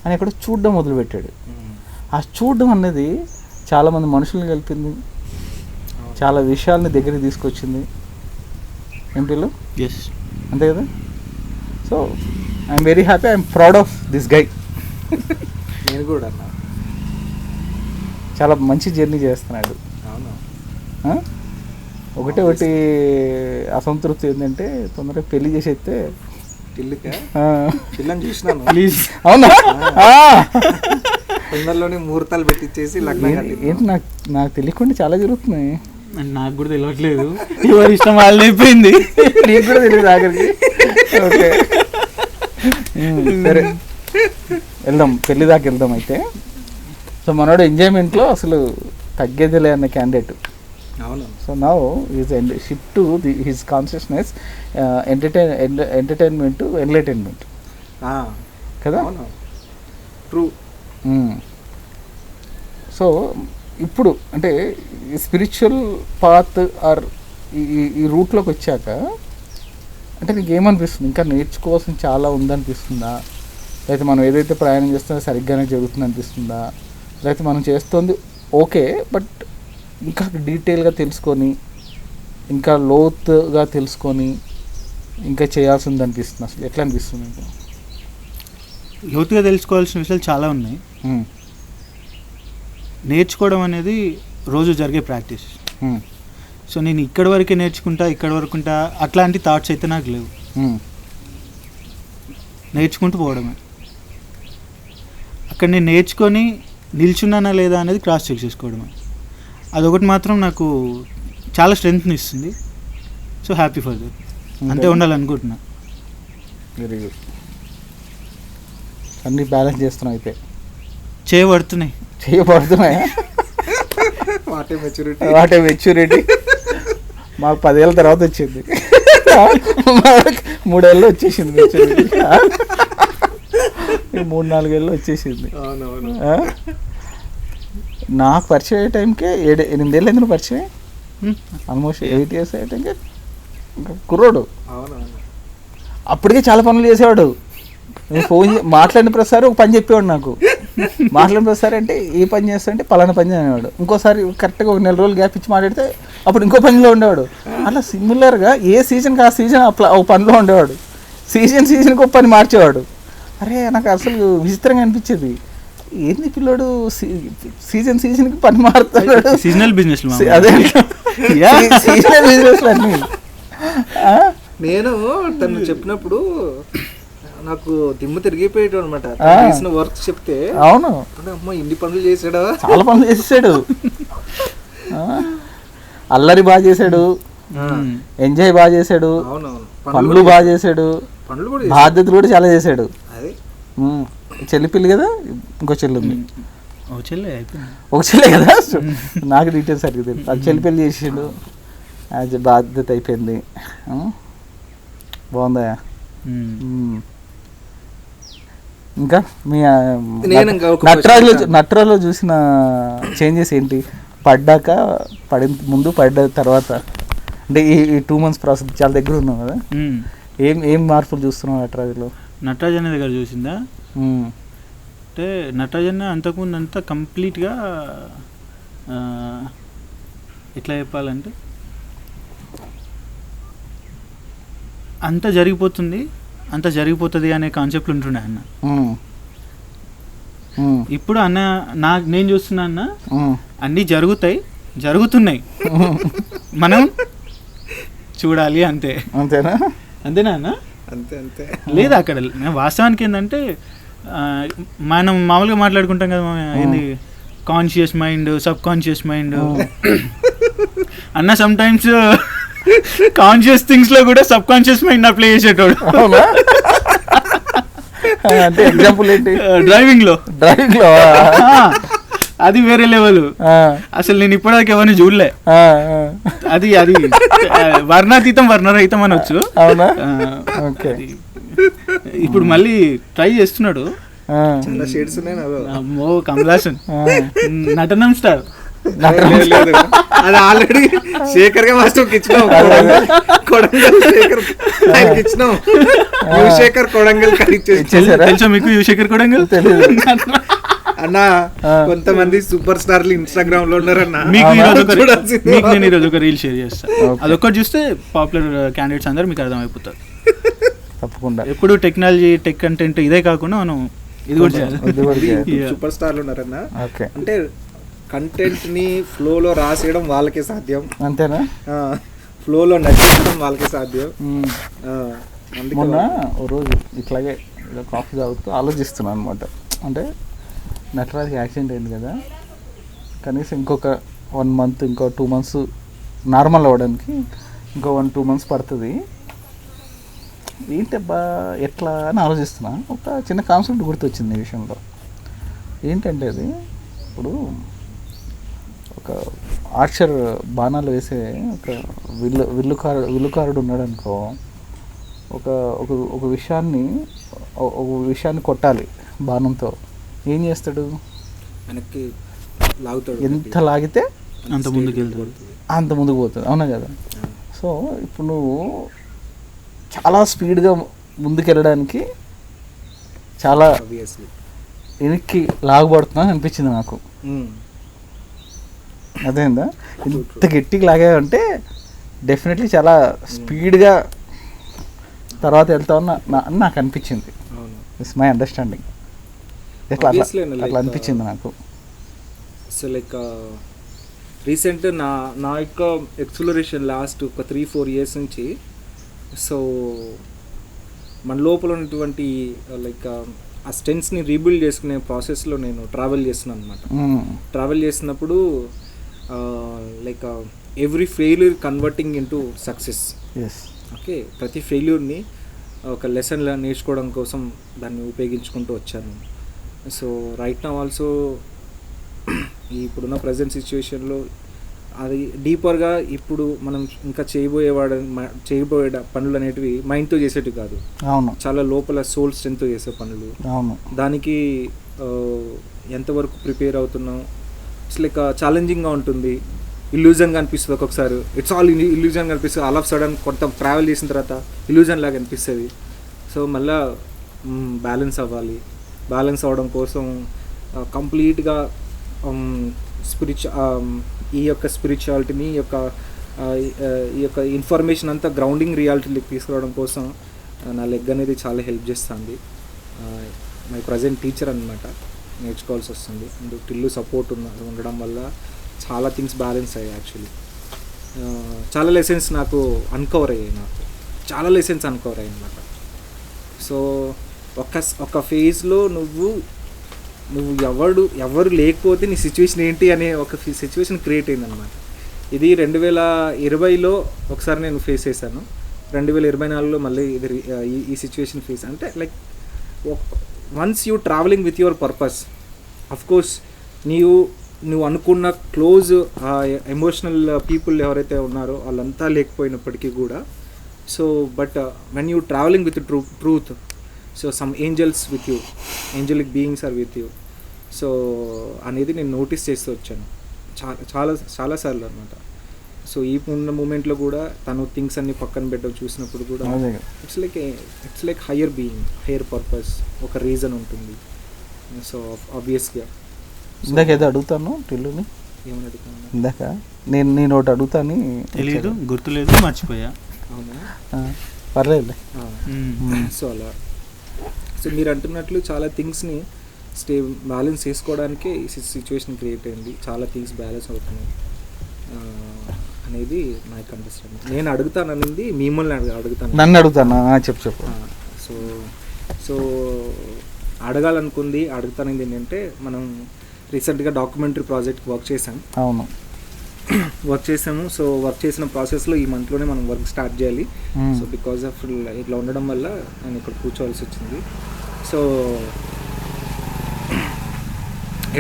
అని ఎక్కడ చూడడం మొదలుపెట్టాడు. ఆ చూడడం అనేది చాలామంది మనుషుల్ని కలిపింది, చాలా విషయాల్ని దగ్గరికి తీసుకొచ్చింది. ఏంటిలో అంతే కదా. So I'm very happy, I'm proud of this guy. నేను కూడా చాలా మంచి జర్నీ చేస్తున్నాడు. ఒకటి అసంతృప్తి ఏంటంటే తొందరగా పెళ్లి చేసేస్తే పిల్లని చూసినాను. అవునా? తొందరలోనే ముహూర్తాలు పెట్టించేసి ఏంటి నాకు తెలియకుండా చాలా జరుగుతున్నాయి. నాకు కూడా తెలియట్లేదు, ఎవరి ఇష్టం వాళ్ళని అయిపోయింది, నీకు కూడా తెలియదు ఆఖరికి. ఓకే సరే వెళ్దాం, పెళ్లి దాకా వెళ్దాం. అయితే సో మనోడు ఎంజాయ్మెంట్లో అసలు తగ్గేదిలే అన్న క్యాండిడేట్. అవును. So now is shift to his consciousness entertainment to enlightenment కదా. ట్రూ. సో ఇప్పుడు అంటే ఈ స్పిరిచువల్ పాత్ ఆర్ ఈ రూట్లోకి వచ్చాక అంటే నీకు ఏమనిపిస్తుంది, ఇంకా నేర్చుకోవాల్సిన చాలా ఉందనిపిస్తుందా, లేకపోతే మనం ఏదైతే ప్రయాణం చేస్తుందో సరిగ్గానే జరుగుతుంది అనిపిస్తుందా, లేకపోతే మనం చేస్తుంది ఓకే బట్ ఇంకా డీటెయిల్గా తెలుసుకొని ఇంకా లోతుగా తెలుసుకొని ఇంకా చేయాల్సింది అనిపిస్తుంది? అసలు ఎట్లా అనిపిస్తుంది ఇంకా? లోతుగా తెలుసుకోవాల్సిన విషయాలు చాలా ఉన్నాయి. నేర్చుకోవడం అనేది రోజు జరిగే ప్రాక్టీస్. సో నేను ఇక్కడి వరకే నేర్చుకుంటా, ఇక్కడి వరకు ఉంటా, అట్లాంటి థాట్స్ అయితే నాకు లేవు. నేర్చుకుంటూ పోవడమే. అక్కడ నేను నేర్చుకొని నిల్చున్నానా లేదా అనేది క్రాస్ చెక్ చేసుకోవడమే. అదొకటి మాత్రం నాకు చాలా స్ట్రెంగ్త్ని ఇస్తుంది. So happy for that. అంతే ఉండాలనుకుంటున్నా. Very good. అన్నీ బ్యాలెన్స్ చేస్తున్నావు అయితే. చేయబడుతున్నాయి. వాటే మెచ్యూరిటీ మాకు 10 ఏళ్ళ తర్వాత వచ్చింది. 3 ఏళ్ళు వచ్చేసింది మెచ్యూరిటీ. 3-4 ఏళ్ళు వచ్చేసింది. నాకు పరిచయం అయ్యే టైంకే 7-8 ఏళ్ళు ఎందుకు పరిచయం, ఆల్మోస్ట్ 8 years అయ్యే టైంకే కుర్రోడు. అప్పటికే చాలా పనులు చేసేవాడు. నేను ఫోన్ మాట్లాడిన ప్రతిసారి ఒక పని చెప్పేవాడు నాకు. మాట్లాడిన ప్రతిసారి అంటే ఏ పని చేస్తా అంటే పలానా పని అనేవాడు. ఇంకోసారి కరెక్ట్గా 1 నెల రోజులు గ్యాప్ ఇచ్చి మాట్లాడితే అప్పుడు ఇంకో పనిలో ఉండేవాడు. అలా సిమిలర్గా ఏ సీజన్కి ఆ సీజన్ ఒక పనిలో ఉండేవాడు. సీజన్కి ఒక పని మార్చేవాడు. అరే నాకు అసలు విచిత్రంగా అనిపించేది, ఏంది పిల్లోడు సీజన్కి పని మారుతాడు. Seasonal business. అదే సీజనల్ బిజినెస్ అన్నీ. నేను తను చెప్పినప్పుడు నాకు దిమ్మ తిరిగిపోయాడు అనమాట. చేసిన వర్క్ చెప్తే అవును అమ్మ ఇన్ని పనులు చేసాడా, చాలా పనులు చేసాడు. అల్లరి బాగా చేశాడు, ఎంజాయ్ బాగా చేశాడు, పనులు బాగా చేశాడు, బాధ్యతలు కూడా చాలా చేశాడు. చెల్లి పిల్లి కదా, ఇంకో చెల్లి ఉంది. ఒక చెల్లె కదా, నాకు డీటెయిల్స్ సరిగ్గా తెలియదు. అది చెల్లి పెళ్ళి చేసాడు, అది బాధ్యత అయిపోయింది. బాగుందా? ఇంకా మీ నట్రాలో చూసిన చేంజెస్ ఏంటి? పడిన ముందు పడ్డ తర్వాత అంటే ఈ 2 months ప్రాసెస్ చాలా దగ్గర ఉన్నావు కదా, ఏం మార్పులు చూస్తున్నావు నటరాజులో? నటరాజ్ అనే దగ్గర చూసిందా అంటే నటరాజ్ అన్న అంతకుముందు అంతా కంప్లీట్గా ఎట్లా చెప్పాలంటే అంత జరిగిపోతుంది అనే కాన్సెప్ట్లు ఉంటుండే అన్న. ఇప్పుడు అన్న నేను చూస్తున్నా అన్న అన్నీ జరుగుతున్నాయి మనం చూడాలి అంతే. అంతేనా అన్న? అంతే లేదా అక్కడ వాస్తవానికి ఏంటంటే మనం మామూలుగా మాట్లాడుకుంటాం కదా, ఏంది conscious mind, sub conscious mind అన్న. సమ్ టైమ్స్ కాన్షియస్ థింగ్స్ లో కూడా సబ్ కాన్షియస్ మైండ్ అప్లై చేసేటోడు. అంటే ఎగ్జాంపుల్ ఏంటి? డ్రైవింగ్ లో అది వేరే లెవెల్. అసలు నేను ఇప్పటిదాకా ఎవరిని చూడలే. అది వర్ణాతీతం వర్ణరహితం అనొచ్చు. ఇప్పుడు మళ్ళీ ట్రై చేస్తున్నాడు. అమ్మో కమలాసన్ నటనం స్టార్. అది ఆల్రెడీ శేఖర్ గా మాస్టర్ ఇచ్చినాం, శేఖర్ కొడంగల్ తెలుసా మీకు? యువశేఖర్ కొడంగల్ అన్న కొంతమంది సూపర్ స్టార్లు ఇన్స్టాగ్రామ్ లో ఉన్నారన్న. మీకు నేను ఈరోజు ఒక రీల్ షేర్ చేస్తాను, అదొక్కటి చూస్తే పాపులర్ క్యాండిడేట్స్ అందరూ మీకు అర్థమైపోతారు. తప్పకుండా. ఎప్పుడు టెక్నాలజీ టెక్ కంటెంట్ ఇదే కాకుండా మనం ఇది కూడా చేయాలి. సూపర్ స్టార్లు ఉన్నారన్న. అంటే కంటెంట్ ని ఫ్లోలో రాసేయడం వాళ్ళకే సాధ్యం. అంతేనా? ఫ్లోలో నచ్చించడం వాళ్ళకే సాధ్యం. మొన్న ఓ రోజు ఇట్లాగే కాఫీ తాగుతూ ఆలోచిస్తున్నాను అనమాట. అంటే నటరాజ్కి యాక్సిడెంట్ అయింది కదా, కనీసం ఇంకొక 1 month, ఇంకో 2 months నార్మల్ అవ్వడానికి ఇంకో 1-2 months పడుతుంది. ఏంటబ్బా ఎట్లా అని ఆలోచిస్తున్నా. ఒక చిన్న కాన్సెప్ట్ గుర్తొచ్చింది ఈ విషయంలో. ఏంటంటే అది ఇప్పుడు ఒక ఆర్చర్ బాణాలు వేసే ఒక విల్లుకారుడు ఉన్నాడు అనుకో, ఒక ఒక ఒక విషయాన్ని కొట్టాలి బాణంతో, ఏం చేస్తాడు? వెనక్కి లాగుతాడు, ఎంత లాగితే అంత ముందుకు పోతుంది, అవునా కదా? సో ఇప్పుడు నువ్వు చాలా స్పీడ్గా ముందుకెళ్ళడానికి చాలా వెనక్కి లాగబడుతున్నా అనిపించింది నాకు. అదేందా ఇంత గట్టిగా లాగావంటే డెఫినెట్లీ చాలా స్పీడ్గా తర్వాత వెళ్తావు నాకు అనిపించింది. It's my understanding. అట్లా అనిపించింది నాకు. సో లైక్ రీసెంట్ నా యొక్క ఎక్స్ప్లోరేషన్ లాస్ట్ ఒక 3-4 years నుంచి, సో మన లోపల ఉన్నటువంటి లైక్ ఆ స్ట్రెంగ్స్ని రీబిల్డ్ చేసుకునే ప్రాసెస్లో నేను ట్రావెల్ చేస్తున్నాను అనమాట. ట్రావెల్ చేసినప్పుడు like every failure converting into success. Okay, ప్రతి ఫెయిల్యూర్ని ఒక లెసన్లా నేర్చుకోవడం కోసం దాన్ని ఉపయోగించుకుంటూ వచ్చాను. సో రైట్ నౌ ఆల్సో ఇప్పుడున్న ప్రజెంట్ సిచ్యువేషన్లో అది డీపర్గా ఇప్పుడు మనం ఇంకా చేయబోయే పనులు అనేటివి మైండ్తో చేసేటివి కాదు, చాలా లోపల సోల్ స్ట్రెంగ్తో చేసే పనులు. దానికి ఎంతవరకు ప్రిపేర్ అవుతున్నాం, ఇట్స్ లైక్ ఛాలెంజింగ్గా ఉంటుంది, ఇల్యూజన్గా అనిపిస్తుంది ఒక్కొక్కసారి. ఇట్స్ ఆల్ ఇల్యూజన్గా అనిపిస్తుంది. ఆల్ ఆఫ్ సడన్ కొంత ట్రావెల్ చేసిన తర్వాత ఇల్యూజన్ లాగా అనిపిస్తుంది. సో మళ్ళీ బ్యాలెన్స్ అవ్వాలి. బ్యాలెన్స్ అవ్వడం కోసం కంప్లీట్గా ఈ యొక్క స్పిరిచువాలిటీని ఈ యొక్క ఇన్ఫర్మేషన్ అంతా గ్రౌండింగ్ రియాలిటీలోకి తీసుకురావడం కోసం నా లెగ్ అనేది చాలా హెల్ప్ చేస్తుంది. మై ప్రజెంట్ టీచర్ అనమాట, నేర్చుకోవాల్సి వస్తుంది. అండ్ టిల్లు సపోర్ట్ ఉండడం వల్ల చాలా థింగ్స్ బ్యాలెన్స్ అయ్యాయి. యాక్చువల్లీ చాలా లెసన్స్ నాకు అన్కవర్ అయ్యాయి అనమాట. సో ఒక ఫేజ్లో నువ్వు ఎవరు లేకపోతే నీ సిచ్యువేషన్ ఏంటి అనే ఒక సిచ్యువేషన్ క్రియేట్ అయిందనమాట. ఇది 2020లో ఒకసారి నేను ఫేస్ చేశాను. 2024లో మళ్ళీ ఇది ఈ సిచ్యువేషన్ ఫేస్. అంటే like once you travelling with your purpose, of course నువ్వు అనుకున్న క్లోజ్ ఎమోషనల్ పీపుల్ ఎవరైతే ఉన్నారో వాళ్ళంతా లేకపోయినప్పటికీ కూడా, so but when you travelling with truth, so some angels with you, angelic beings are with you, so అనేది నేను నోటీస్ చేస్తూ వచ్చాను చాలాసార్లు అనమాట. సో ఈ ఉన్న మూమెంట్లో కూడా తను థింగ్స్ అన్ని పక్కన పెట్టడం చూసినప్పుడు కూడా it's like higher being, higher purpose, ఒక రీజన్ ఉంటుంది. సో ఆబ్వియస్గా ఇందాక ఏదో అడుగుతాను టిల్లుని, ఏమని అడుగుతాను ఇందాక నేను ఒకటి అడుగుతాను, తెలియదు, గుర్తులేదు, మర్చిపోయా. అవునా, పర్లేదు. సో అలా సో మీరు అంటున్నట్లు చాలా థింగ్స్ని బ్యాలెన్స్ చేసుకోవడానికే ఈ సిచ్యువేషన్ క్రియేట్ అయింది. చాలా థింగ్స్ బ్యాలెన్స్ అవుతున్నాయి అనేది నాకు అండర్స్టాండింగ్. నేను అడుగుతానని మిమ్మల్ని నన్ను అడుగుతాను, చెప్పు. సో అడుగుతానది ఏంటంటే, మనం రీసెంట్గా డాక్యుమెంటరీ ప్రాజెక్ట్ వర్క్ చేసాం. అవును, వర్క్ చేసాము. సో వర్క్ చేసిన ప్రాసెస్లో ఈ మంత్లోనే మనం వర్క్ స్టార్ట్ చేయాలి. సో బికాజ్ ఆఫ్ ఇట్లా ఉండడం వల్ల నేను ఇక్కడ కూర్చోవాల్సి వచ్చింది. సో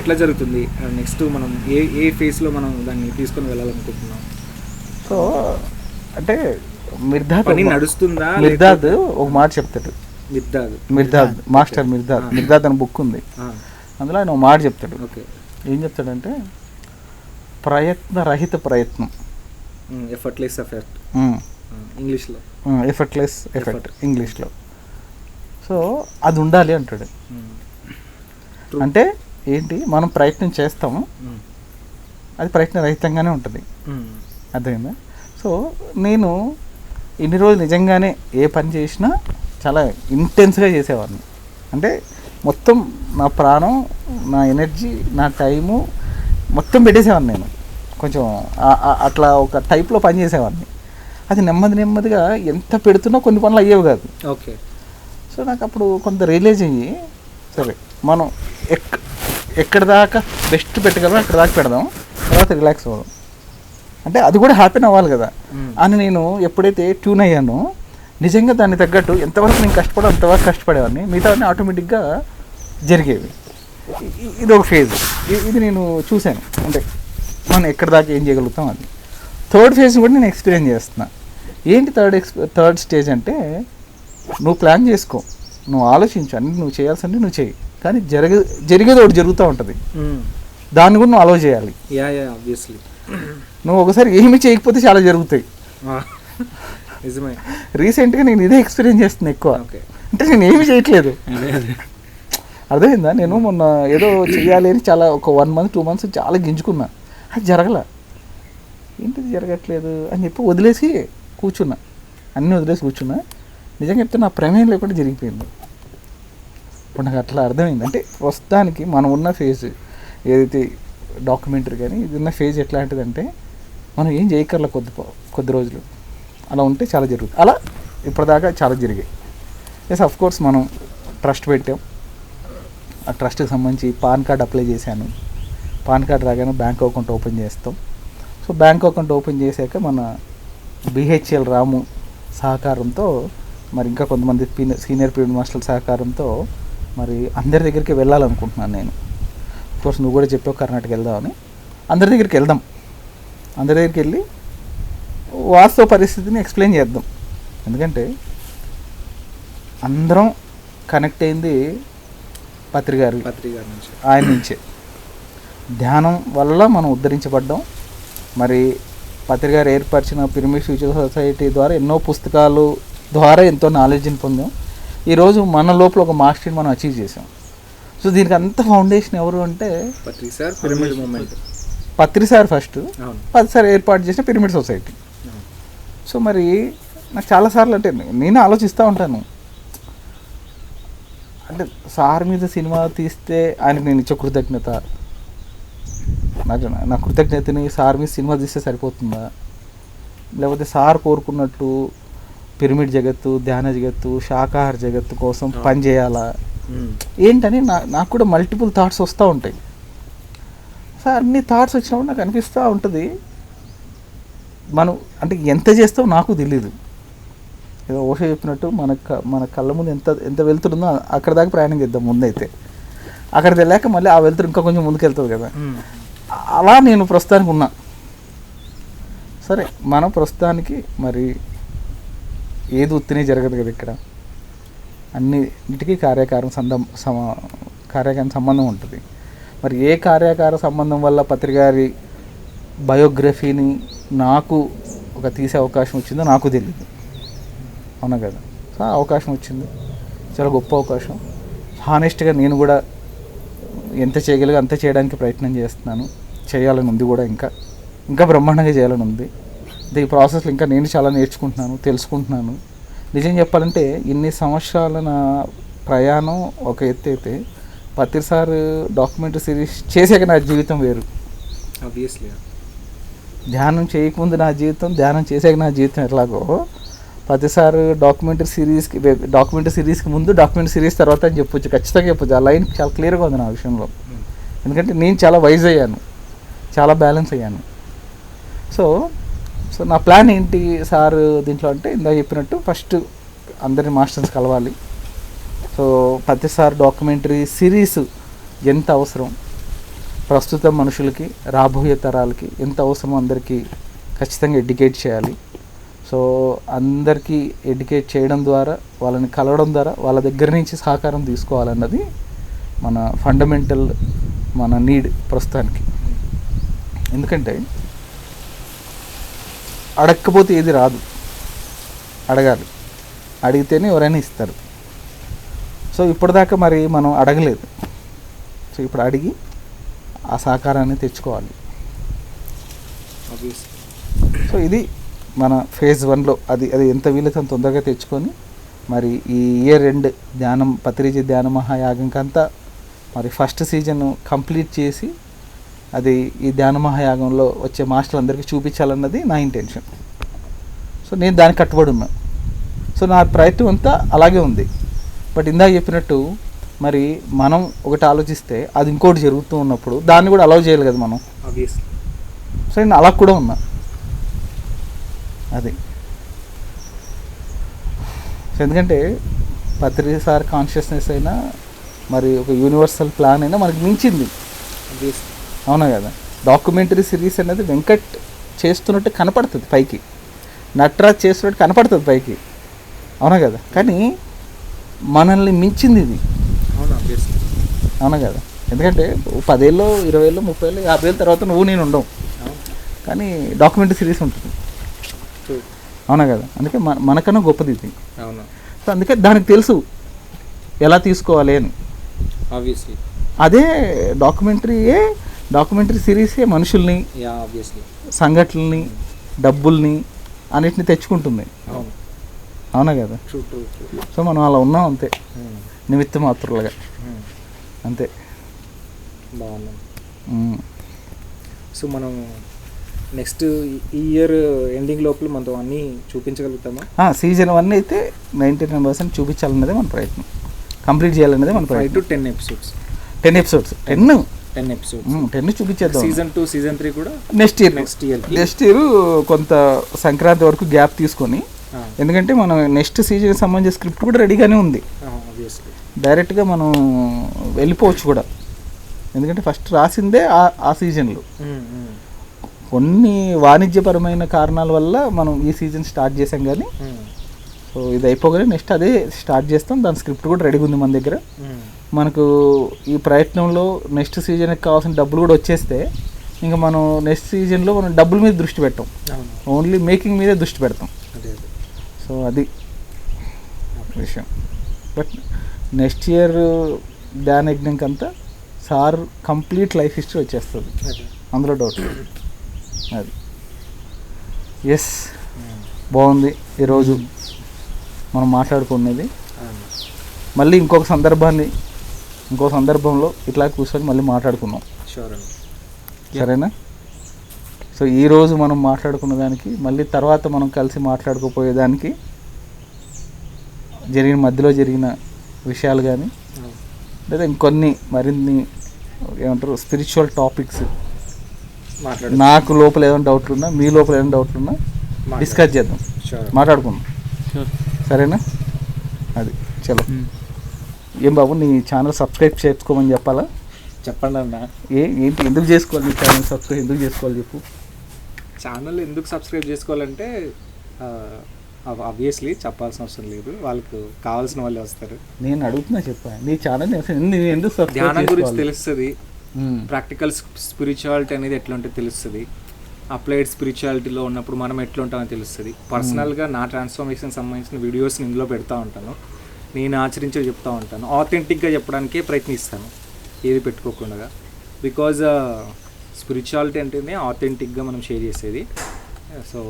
ఎట్లా జరుగుతుంది నెక్స్ట్, మనం ఏ ఫేజ్లో మనం దాన్ని తీసుకొని వెళ్ళాలనుకుంటున్నాం? సో అంటే మిర్దాద్ నడుస్తుందా? మిర్దాద్ ఒక మాట చెప్తాడు. మిర్దాద్ మాస్టర్ మిర్దాద్ అని బుక్ ఉంది, అందులో ఆయన ఒక మాట చెప్తాడు. ఓకే, ఏం చెప్తాడంటే, ప్రయత్నరహిత ప్రయత్నం, ఎఫర్ట్లెస్ ఎఫర్ట్ ఇంగ్లీష్లో, ఎఫర్ట్లెస్ ఎఫర్ట్ ఇంగ్లీష్లో. సో అది ఉండాలి అంటాడు. అంటే ఏంటి, మనం ప్రయత్నం చేస్తాము, అది ప్రయత్నరహితంగానే ఉంటుంది. అర్థమైందా? సో నేను ఇన్ని రోజులు నిజంగానే ఏ పని చేసినా చాలా ఇంటెన్స్గా చేసేవాడిని. అంటే మొత్తం నా ప్రాణం, నా ఎనర్జీ, నా టైము మొత్తం పెట్టేసేవాడిని. నేను కొంచెం అట్లా ఒక టైప్లో పని చేసేవాడిని. అది నెమ్మదిగా ఎంత పెడుతున్నా కొన్ని పనులు అయ్యేవి కాదు. ఓకే. సో నాకు అప్పుడు కొంత రియలైజ్ అయ్యి, సరే మనం ఎక్కడ దాకా బెస్ట్ పెట్టగలం అక్కడ దాకా పెడదాం, తర్వాత రిలాక్స్ అవ్వదాం. అంటే అది కూడా హ్యాపీని అవ్వాలి కదా అని నేను ఎప్పుడైతే ట్యూన్ అయ్యానో, నిజంగా దాన్ని తగ్గట్టు ఎంతవరకు నేను అంతవరకు కష్టపడేవాడిని, మిగతావన్నీ ఆటోమేటిక్గా జరిగేవి. ఇది ఒక ఫేజ్, ఇది నేను చూశాను. అంటే మనం ఎక్కడి దాకా ఏం చేయగలుగుతాం అది. థర్డ్ ఫేజ్ కూడా నేను ఎక్స్పీరియన్స్ చేస్తున్నా. ఏంటి థర్డ్ స్టేజ్ అంటే, నువ్వు ప్లాన్ చేసుకో, నువ్వు ఆలోచించు, అన్ని నువ్వు చేయాల్సింది నువ్వు చేయి, కానీ జరిగేది ఒకటి జరుగుతూ ఉంటుంది, దాన్ని కూడా నువ్వు అలౌ చేయాలి. ఆబ్వియస్లీ నువ్వు ఒకసారి ఏమి చేయకపోతే చాలా జరుగుతాయి. నిజమే. రీసెంట్గా నేను ఇదే ఎక్స్పీరియన్స్ చేస్తున్నా ఎక్కువ. అంటే నేను ఏమి చేయట్లేదు, అర్థమైందా? నేను మొన్న ఏదో చెయ్యాలి అని చాలా ఒక 1 month 2 months చాలా గింజుకున్నా, అది జరగల. ఏంటిది జరగట్లేదు అని చెప్పి వదిలేసి కూర్చున్నా, అన్నీ వదిలేసి కూర్చున్నా. నిజంగా చెప్తే నా ప్రమేయం లేకుండా జరిగిపోయింది. ఇప్పుడు నాకు అట్లా అర్థమైంది. అంటే ప్రస్తుతానికి మనం ఉన్న ఫేజ్ ఏదైతే డాక్యుమెంటరీ కానీ ఇది ఉన్న ఫేజ్ ఎట్లాంటిదంటే, మనం ఏం చేయక్కర్ల కొద్ది రోజులు అలా ఉంటే చాలా జరుగుతుంది. అలా ఇప్పటిదాకా చాలా జరిగాయి. ఎస్, అఫ్ కోర్స్ మనం ట్రస్ట్ పెట్టాం, ఆ ట్రస్ట్కి సంబంధించి పాన్ కార్డ్ అప్లై చేశాను. పాన్ కార్డ్ రాగానే బ్యాంక్ అకౌంట్ ఓపెన్ చేస్తాం. సో బ్యాంక్ అకౌంట్ ఓపెన్ చేశాక మన బిహెచ్ఎల్ రాము సహకారంతో, మరి ఇంకా కొంతమంది సీనియర్ పీరియడ్ మాస్టర్ల సహకారంతో మరి అందరి దగ్గరికి వెళ్ళాలనుకుంటున్నాను నేను. కోర్స్ నువ్వు కూడా చెప్పావు కర్ణాటక వెళ్దామని. అందరి దగ్గరికి వెళ్దాం, అందరి దగ్గరికి వెళ్ళి వాస్తవ పరిస్థితిని ఎక్స్ప్లెయిన్ చేద్దాం. ఎందుకంటే అందరం కనెక్ట్ అయింది పత్రిగారు నుంచి, ఆయన నుంచే. ధ్యానం వల్ల మనం ఉద్ధరించబడ్డాం. మరి పత్రిగారు ఏర్పరిచిన పిరమిడ్ ఫ్యూచర్ సొసైటీ ద్వారా ఎన్నో పుస్తకాలు ద్వారా ఎంతో నాలెడ్జ్ని పొందాం. ఈరోజు మన లోపల ఒక మాస్టర్ని మనం అచీవ్ చేసాం. సో దీనికి అంత ఫౌండేషన్ ఎవరు అంటే పత్రి సార్ ఫస్ట్, సార్ ఏర్పాటు చేసిన పిరమిడ్ సొసైటీ. సో మరి నాకు చాలాసార్లు అంటే నేను ఆలోచిస్తూ ఉంటాను, అంటే సార్ మీద సినిమా తీస్తే ఆయనకు నేను ఇచ్చే కృతజ్ఞత, నా కృతజ్ఞతని సార్ మీద సినిమా తీస్తే సరిపోతుందా, లేకపోతే సార్ కోరుకున్నట్టు పిరమిడ్ జగత్తు, ధ్యాన జగత్తు, శాకాహార జగత్తు కోసం పనిచేయాలా ఏంటని నాకు కూడా మల్టిపుల్ థాట్స్ వస్తూ ఉంటాయి. సార్ అన్ని థాట్స్ వచ్చినప్పుడు నాకు అనిపిస్తూ ఉంటుంది, మనం అంటే ఎంత చేస్తామో నాకు తెలీదు. ఏదో ఓషో చెప్పినట్టు మన కళ్ళ ముందు ఎంత వెళ్తుందో అక్కడ దాకా ప్రయాణం చేద్దాం ముందైతే. అక్కడికి వెళ్ళాక మళ్ళీ ఆ వెళ్తురు ఇంకా కొంచెం ముందుకు వెళ్తుంది కదా. అలా నేను ప్రస్తుతానికి ఉన్నా. సరే, మనం ప్రస్తుతానికి మరి ఏది ఉత్తినే జరగదు కదా ఇక్కడ, అన్నిటికీ కార్యకారం సంబంధం ఉంటుంది. మరి ఏ కార్యకార సంబంధం వల్ల పత్రికారి బయోగ్రఫీని నాకు ఒక తీసే అవకాశం వచ్చిందో నాకు తెలియదు, అవునా కదా. సో అవకాశం వచ్చింది, చాలా గొప్ప అవకాశం. హానెస్ట్గా నేను కూడా ఎంత చేయగలిగా అంత చేయడానికి ప్రయత్నం చేస్తున్నాను. చేయాలని ఉంది కూడా, ఇంకా బ్రహ్మాండంగా చేయాలని ఉంది. ఈ ప్రాసెస్లో ఇంకా నేను చాలా నేర్చుకుంటున్నాను, తెలుసుకుంటున్నాను. నిజం చెప్పాలంటే ఇన్ని సంవత్సరాల నా ప్రయాణం ఒక ఎత్తు అయితే, పత్రిసారి డాక్యుమెంటరీ సిరీస్ చేసాక నా జీవితం వేరు. ఆబ్వియస్లీ ధ్యానం చేయకముందు నా జీవితం, ధ్యానం చేసాక నా జీవితం ఎట్లాగో, ప్రతిసారి డాక్యుమెంటరీ సిరీస్కి ముందు, డాక్యుమెంటరీ సిరీస్ తర్వాత అని చెప్పొచ్చు, ఖచ్చితంగా చెప్పొచ్చు. ఆ లైన్ చాలా క్లియర్గా ఉంది నా విషయంలో. ఎందుకంటే నేను చాలా వైజ్ అయ్యాను, చాలా బ్యాలెన్స్ అయ్యాను. సో నా ప్లాన్ ఏంటి సార్ దీంట్లో అంటే, ఇందాక చెప్పినట్టు ఫస్ట్ అందరిని మాస్టర్స్ కలవాలి. సో ప్రతిసారి డాక్యుమెంటరీ సిరీస్ ఎంత అవసరం, ప్రస్తుత మనుషులకి, రాబోయే తరాలకి ఎంత అవసరమో అందరికీ ఖచ్చితంగా ఎడ్యుకేట్ చేయాలి. సో అందరికీ ఎడ్యుకేట్ చేయడం ద్వారా, వాళ్ళని కలవడం ద్వారా, వాళ్ళ దగ్గర నుంచి సహకారం తీసుకోవాలన్నది మన ఫండమెంటల్, మన నీడ్ ప్రస్తుతానికి. ఎందుకంటే అడగకపోతే ఏది రాదు, అడగాలి, అడిగితేనే ఎవరైనా ఇస్తారు. సో ఇప్పటిదాకా మరి మనం అడగలేదు. సో ఇప్పుడు అడిగి ఆ సహకారాన్ని తెచ్చుకోవాలి. సో ఇది మన ఫేజ్ 1లో అది ఎంత వీలైతే అంత తొందరగా తెచ్చుకొని, మరి ఈ ఇయర్ ఎండ్ పత్రిజీ ధ్యాన మహాయాగంకంతా మరి ఫస్ట్ సీజన్ కంప్లీట్ చేసి, అది ఈ ధ్యాన మహాయాగంలో వచ్చే మాస్టర్లందరికీ చూపించాలన్నది నా ఇంటెన్షన్. సో నేను దానికి కట్టుబడి ఉన్నా. సో నా ప్రయత్నం అంతా అలాగే ఉంది. బట్ ఇందాక చెప్పినట్టు మరి మనం ఒకటి ఆలోచిస్తే అది ఇంకోటి జరుగుతూ ఉన్నప్పుడు దాన్ని కూడా అలౌ చేయాలి కదా మనం. సో నేను అలా కూడా ఉన్నా. అది ఎందుకంటే పత్రిసారి కాన్షియస్నెస్ అయినా, మరి ఒక యూనివర్సల్ ప్లాన్ అయినా మనకి మించింది, అవునా కదా. డాక్యుమెంటరీ సిరీస్ అనేది వెంకట్ చేస్తున్నట్టు కనపడుతుంది పైకి, నటరాజ్ చేస్తున్నట్టు కనపడుతుంది పైకి, అవునా కదా? కానీ మనల్ని మించింది ఇది, అవునా కదా? ఎందుకంటే 10 ఏళ్ళు 20 ఏళ్ళు 30 ఏళ్ళు 50 ఏళ్ళ తర్వాత నువ్వు నేను ఉండవు, కానీ డాక్యుమెంటరీ సిరీస్ ఉంటుంది, అవునా కదా? అందుకే మనకన్నా గొప్పది ఇది. సో అందుకే దానికి తెలుసు ఎలా తీసుకోవాలి అని. ఆబ్వియస్లీ అదే డాక్యుమెంటరీ సిరీసే మనుషుల్ని, సంఘటనల్ని, డబ్బుల్ని అన్నిటిని తెచ్చుకుంటుంది, అవునా కదా? సో మనం అలా ఉన్నాం అంతే, నిమిత్త మాత్రులుగా అంతే. బాగున్నాం. సో మనం నెక్స్ట్ ఈ ఇయర్ ఎండింగ్ లోపల మనం అన్నీ చూపించగలుగుతామా? సీజన్ 1 అయితే 99% చూపించాలన్నదే మన ప్రయత్నం, కంప్లీట్ చేయాలన్నదే మన ప్రయత్నం. 5 to 10 episodes 10 episodes 10 చూపించేద్దాం. Season 2 season 3 కూడా నెక్స్ట్ ఇయర్ కొంత సంక్రాంతి వరకు గ్యాప్ తీసుకొని, ఎందుకంటే మనం నెక్స్ట్ సీజన్ సంబంధించిన స్క్రిప్ట్ కూడా రెడీగానే ఉంది, డైరెక్ట్గా మనం వెళ్ళిపోవచ్చు కూడా, ఎందుకంటే ఫస్ట్ రాసిందే ఆ సీజన్లో. కొన్ని వాణిజ్యపరమైన కారణాల వల్ల మనం ఈ సీజన్ స్టార్ట్ చేసాం, కానీ సో ఇది అయిపోగానే నెక్స్ట్ అదే స్టార్ట్ చేస్తాం. దాని స్క్రిప్ట్ కూడా రెడీగా ఉంది మన దగ్గర. మనకు ఈ ప్రయత్నంలో నెక్స్ట్ సీజన్కి కావాల్సిన డబ్బులు కూడా వచ్చేస్తే ఇంకా మనం నెక్స్ట్ సీజన్లో మనం డబ్బుల మీద దృష్టి పెట్టాం, ఓన్లీ మేకింగ్ మీదే దృష్టి పెడతాం. సో అది విషయం. బట్ నెక్స్ట్ ఇయర్ ధ్యాన యజ్ఞంకంతా సార్ కంప్లీట్ లైఫ్ హిస్టరీ వచ్చేస్తుంది, అందులో డౌట్ లేదు. అది ఎస్, బాగుంది ఈరోజు మనం మాట్లాడుకునేది. మళ్ళీ ఇంకో సందర్భంలో ఇట్లా కూర్చొని మళ్ళీ మాట్లాడుకున్నాం, సరేనా? సో ఈరోజు మనం మాట్లాడుకున్న దానికి మళ్ళీ తర్వాత మనం కలిసి మాట్లాడుకోపోయేదానికి మధ్యలో జరిగిన విషయాలు కానీ, లేదా ఇంకొన్ని మరిన్ని ఏమంటారు స్పిరిచువల్ టాపిక్స్, నాకు లోపల ఏమైనా డౌట్లు ఉన్నా, మీ లోపల ఏమైనా డౌట్లు ఉన్నా డిస్కస్ చేద్దాం, మాట్లాడుకుందాం, సరేనా? అది చలో. ఏం బాబు, నీ ఛానల్ సబ్స్క్రైబ్ చేసుకోమని చెప్పాలా? చెప్పండి అన్న. ఏంటి ఎందుకు చేసుకోవాలి నీ ఛానల్ సబ్స్క్రైబ్ ఎందుకు చేసుకోవాలి చెప్పు. ఛానల్ ఎందుకు సబ్స్క్రైబ్ చేసుకోవాలంటే ఆబ్వియస్లీ చెప్పాల్సిన అవసరం లేదు, వాళ్ళకు కావాల్సిన వాళ్ళే వస్తారు. నేను అడుగుతున్నా చెప్పా, నీ ఛానల్ ఎందుకు సబ్స్క్రైబ్? ధ్యానం గురించి తెలుస్తుంది, ప్రాక్టికల్ స్పిరిచువాలిటీ అనేది ఎట్లా ఉంటే తెలుస్తుంది, అప్లైడ్ స్పిరిచువాలిటీలో ఉన్నప్పుడు మనం ఎట్లా ఉంటామని తెలుస్తుంది. పర్సనల్గా నా ట్రాన్స్ఫర్మేషన్ సంబంధించిన వీడియోస్ని ఇందులో పెడతా ఉంటాను, నేను ఆచరించే చెప్తూ ఉంటాను, ఆథెంటిక్గా చెప్పడానికే ప్రయత్నిస్తాను, ఏది పెట్టుకోకుండా. బికాజ్ స్పిరిచువాలిటీ అంటేనే ఆథెంటిక్గా మనం షేర్ చేసేది. సో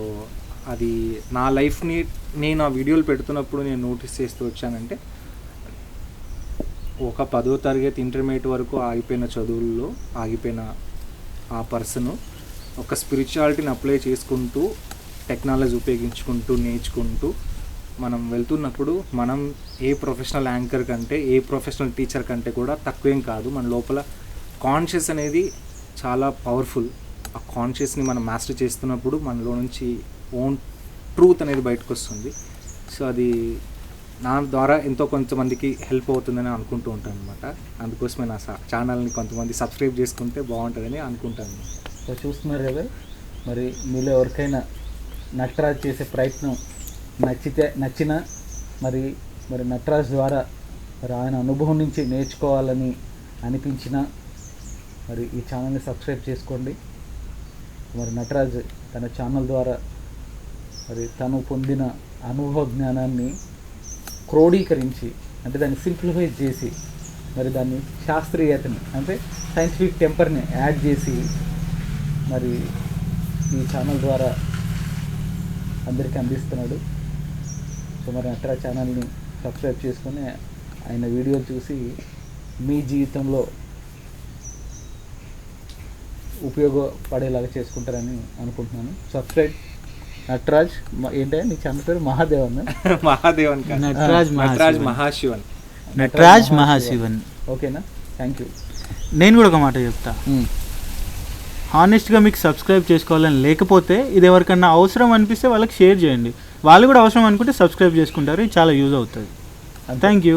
అది నా లైఫ్ని నేను ఆ వీడియోలు పెడుతున్నప్పుడు నేను నోటీస్ చేస్తూ వచ్చానంటే, ఒక 10వ తరగతి ఇంటర్మీడియట్ వరకు ఆగిపోయిన చదువుల్లో ఆగిపోయిన ఆ పర్సను ఒక స్పిరిచువాలిటీని అప్లై చేసుకుంటూ, టెక్నాలజీ ఉపయోగించుకుంటూ, నేర్చుకుంటూ మనం వెళ్తున్నప్పుడు మనం ఏ ప్రొఫెషనల్ యాంకర్ కంటే, ఏ ప్రొఫెషనల్ టీచర్ కంటే కూడా తక్కువేం కాదు. మన లోపల కాన్షియస్ అనేది చాలా పవర్ఫుల్. ఆ కాన్షియస్ని మనం మాస్టర్ చేస్తున్నప్పుడు మనలో నుంచి ఓన్ ట్రూత్ అనేది బయటకు వస్తుంది. సో అది నా ద్వారా ఎంతో కొంతమందికి హెల్ప్ అవుతుందని అనుకుంటూ ఉంటాను అనమాట. అందుకోసమే నా ఛానల్ని కొంతమంది సబ్స్క్రైబ్ చేసుకుంటే బాగుంటుందని అనుకుంటాను. సో చూస్తున్నారు కదా, మరి మీలో ఎవరికైనా నటరాజ్ చేసే ప్రయత్నం నచ్చినా మరి నటరాజ్ ద్వారా మరి ఆయన అనుభవం నుంచి నేర్చుకోవాలని అనిపించినా మరి ఈ ఛానల్ని సబ్స్క్రైబ్ చేసుకోండి. మరి నటరాజ్ తన ఛానల్ ద్వారా మరి తను పొందిన అనుభవ జ్ఞానాన్ని క్రోడీకరించి, అంటే దాన్ని సింప్లిఫై చేసి, మరి దాన్ని శాస్త్రీయతని అంటే సైంటిఫిక్ టెంపర్ని యాడ్ చేసి మరి ఈ ఛానల్ ద్వారా అందరికీ అందిస్తున్నాడు. సో మరి నటరాజ్ ఛానల్ని సబ్స్క్రైబ్ చేసుకొని ఆయన వీడియోలు చూసి మీ జీవితంలో ఉపయోగపడేలాగా చేసుకుంటారని అనుకుంటున్నాను. సబ్స్క్రైబ్ నటరాజ్. ఏంటంటే నీ ఛానల్ పేరు మహాదేవన్? నటరాజ్ మహాశివన్. ఓకేనా, థ్యాంక్ యూ. నేను కూడా ఒక మాట చెప్తా, హానెస్ట్గా మీకు సబ్స్క్రైబ్ చేసుకోవాలని లేకపోతే ఇది ఎవరికన్నా అవసరం అనిపిస్తే వాళ్ళకి షేర్ చేయండి, వాళ్ళు కూడా అవసరం అనుకుంటే సబ్స్క్రైబ్ చేసుకుంటారు, ఇది చాలా యూజ్ అవుతుంది. Thank you.